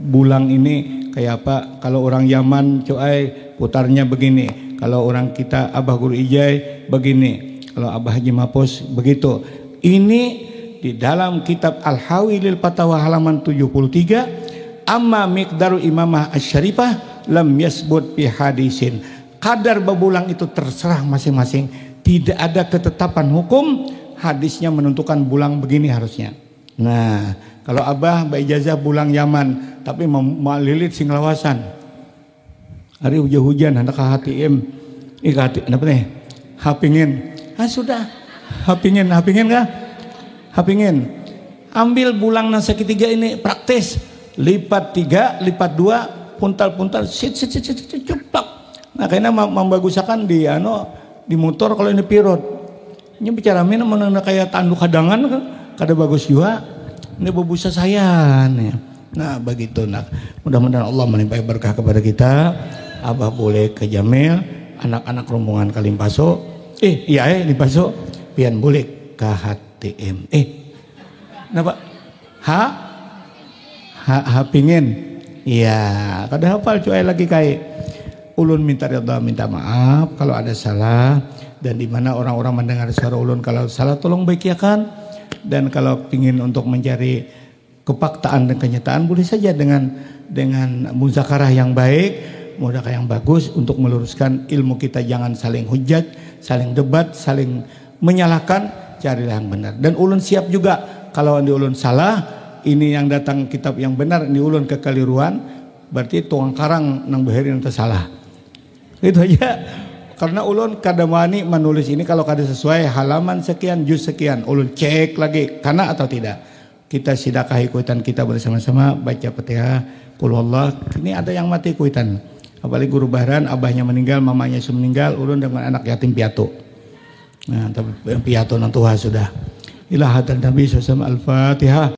bulang ini kayak apa? Kalau orang Yaman cuai putarnya begini. Kalau orang kita Abah Guru Ijai begini. Kalau Abah Haji Mapos begitu. Ini di dalam kitab Al-Hawi lil Fatawa halaman 73. Amma miqdaru imamah asy-syarifah lam yasbut fi hadisin. Kadar bebulang itu terserah masing-masing. Tidak ada ketetapan hukum. Hadisnya menentukan bulang begini harusnya. Nah, kalau Abah ijazah bulang Yaman tapi melilit sing lawasan. Hari hujan hendak ka HTM. Hati apa nih? Hapingin. Sudah. Hapingin kah? Hapingin. Ambil bulang nang segitiga ini praktis. Lipat 3, lipat 2, puntal-puntal sit ceplak. Nah, kayaknya membagusakan di motor kalau ini pirot. Ini bicara mina mana kayak tanduk kadangan kan kada bagus juga. Ini bebusa saya nih. Nah, begitu nak. Mudah-mudahan Allah melimpahi berkah kepada kita. Abah boleh ke Jamil, anak-anak rombongan Kalimpaso. Limpaso. Pian boleh ke HTM. Kenapa? Pingin. Iya, kada hafal cuy lagi kayak ulun minta ridha, minta maaf kalau ada salah. Dan di mana orang-orang mendengar suara ulun kalau salah tolong baikiakan. Dan kalau ingin untuk mencari kepaktaan dan kenyataan boleh saja dengan muzakarah yang baik, muzakarah yang bagus untuk meluruskan ilmu kita. Jangan saling hujat, saling debat, saling menyalahkan, carilah yang benar. Dan ulun siap juga kalau di ulun salah, ini yang datang kitab yang benar di ulun kekeliruan, berarti tuang karang nang beherin itu salah. Itu aja. Karena ulun kadamani menulis ini kalau kada sesuai halaman sekian, juz sekian, ulun cek lagi karena atau tidak. Kita sidakahi kuitan kita bersama-sama baca Fatihah, Qul Huwallah. Ini ada yang mati kuitan. Apalagi guru Bahran, abahnya meninggal, mamanya sudah meninggal, ulun dengan anak yatim piatu. Nah, tapi piatu nang tua sudah. Ila hadan Nabi sallallahu alaihi wasallam. Al-Fatihah.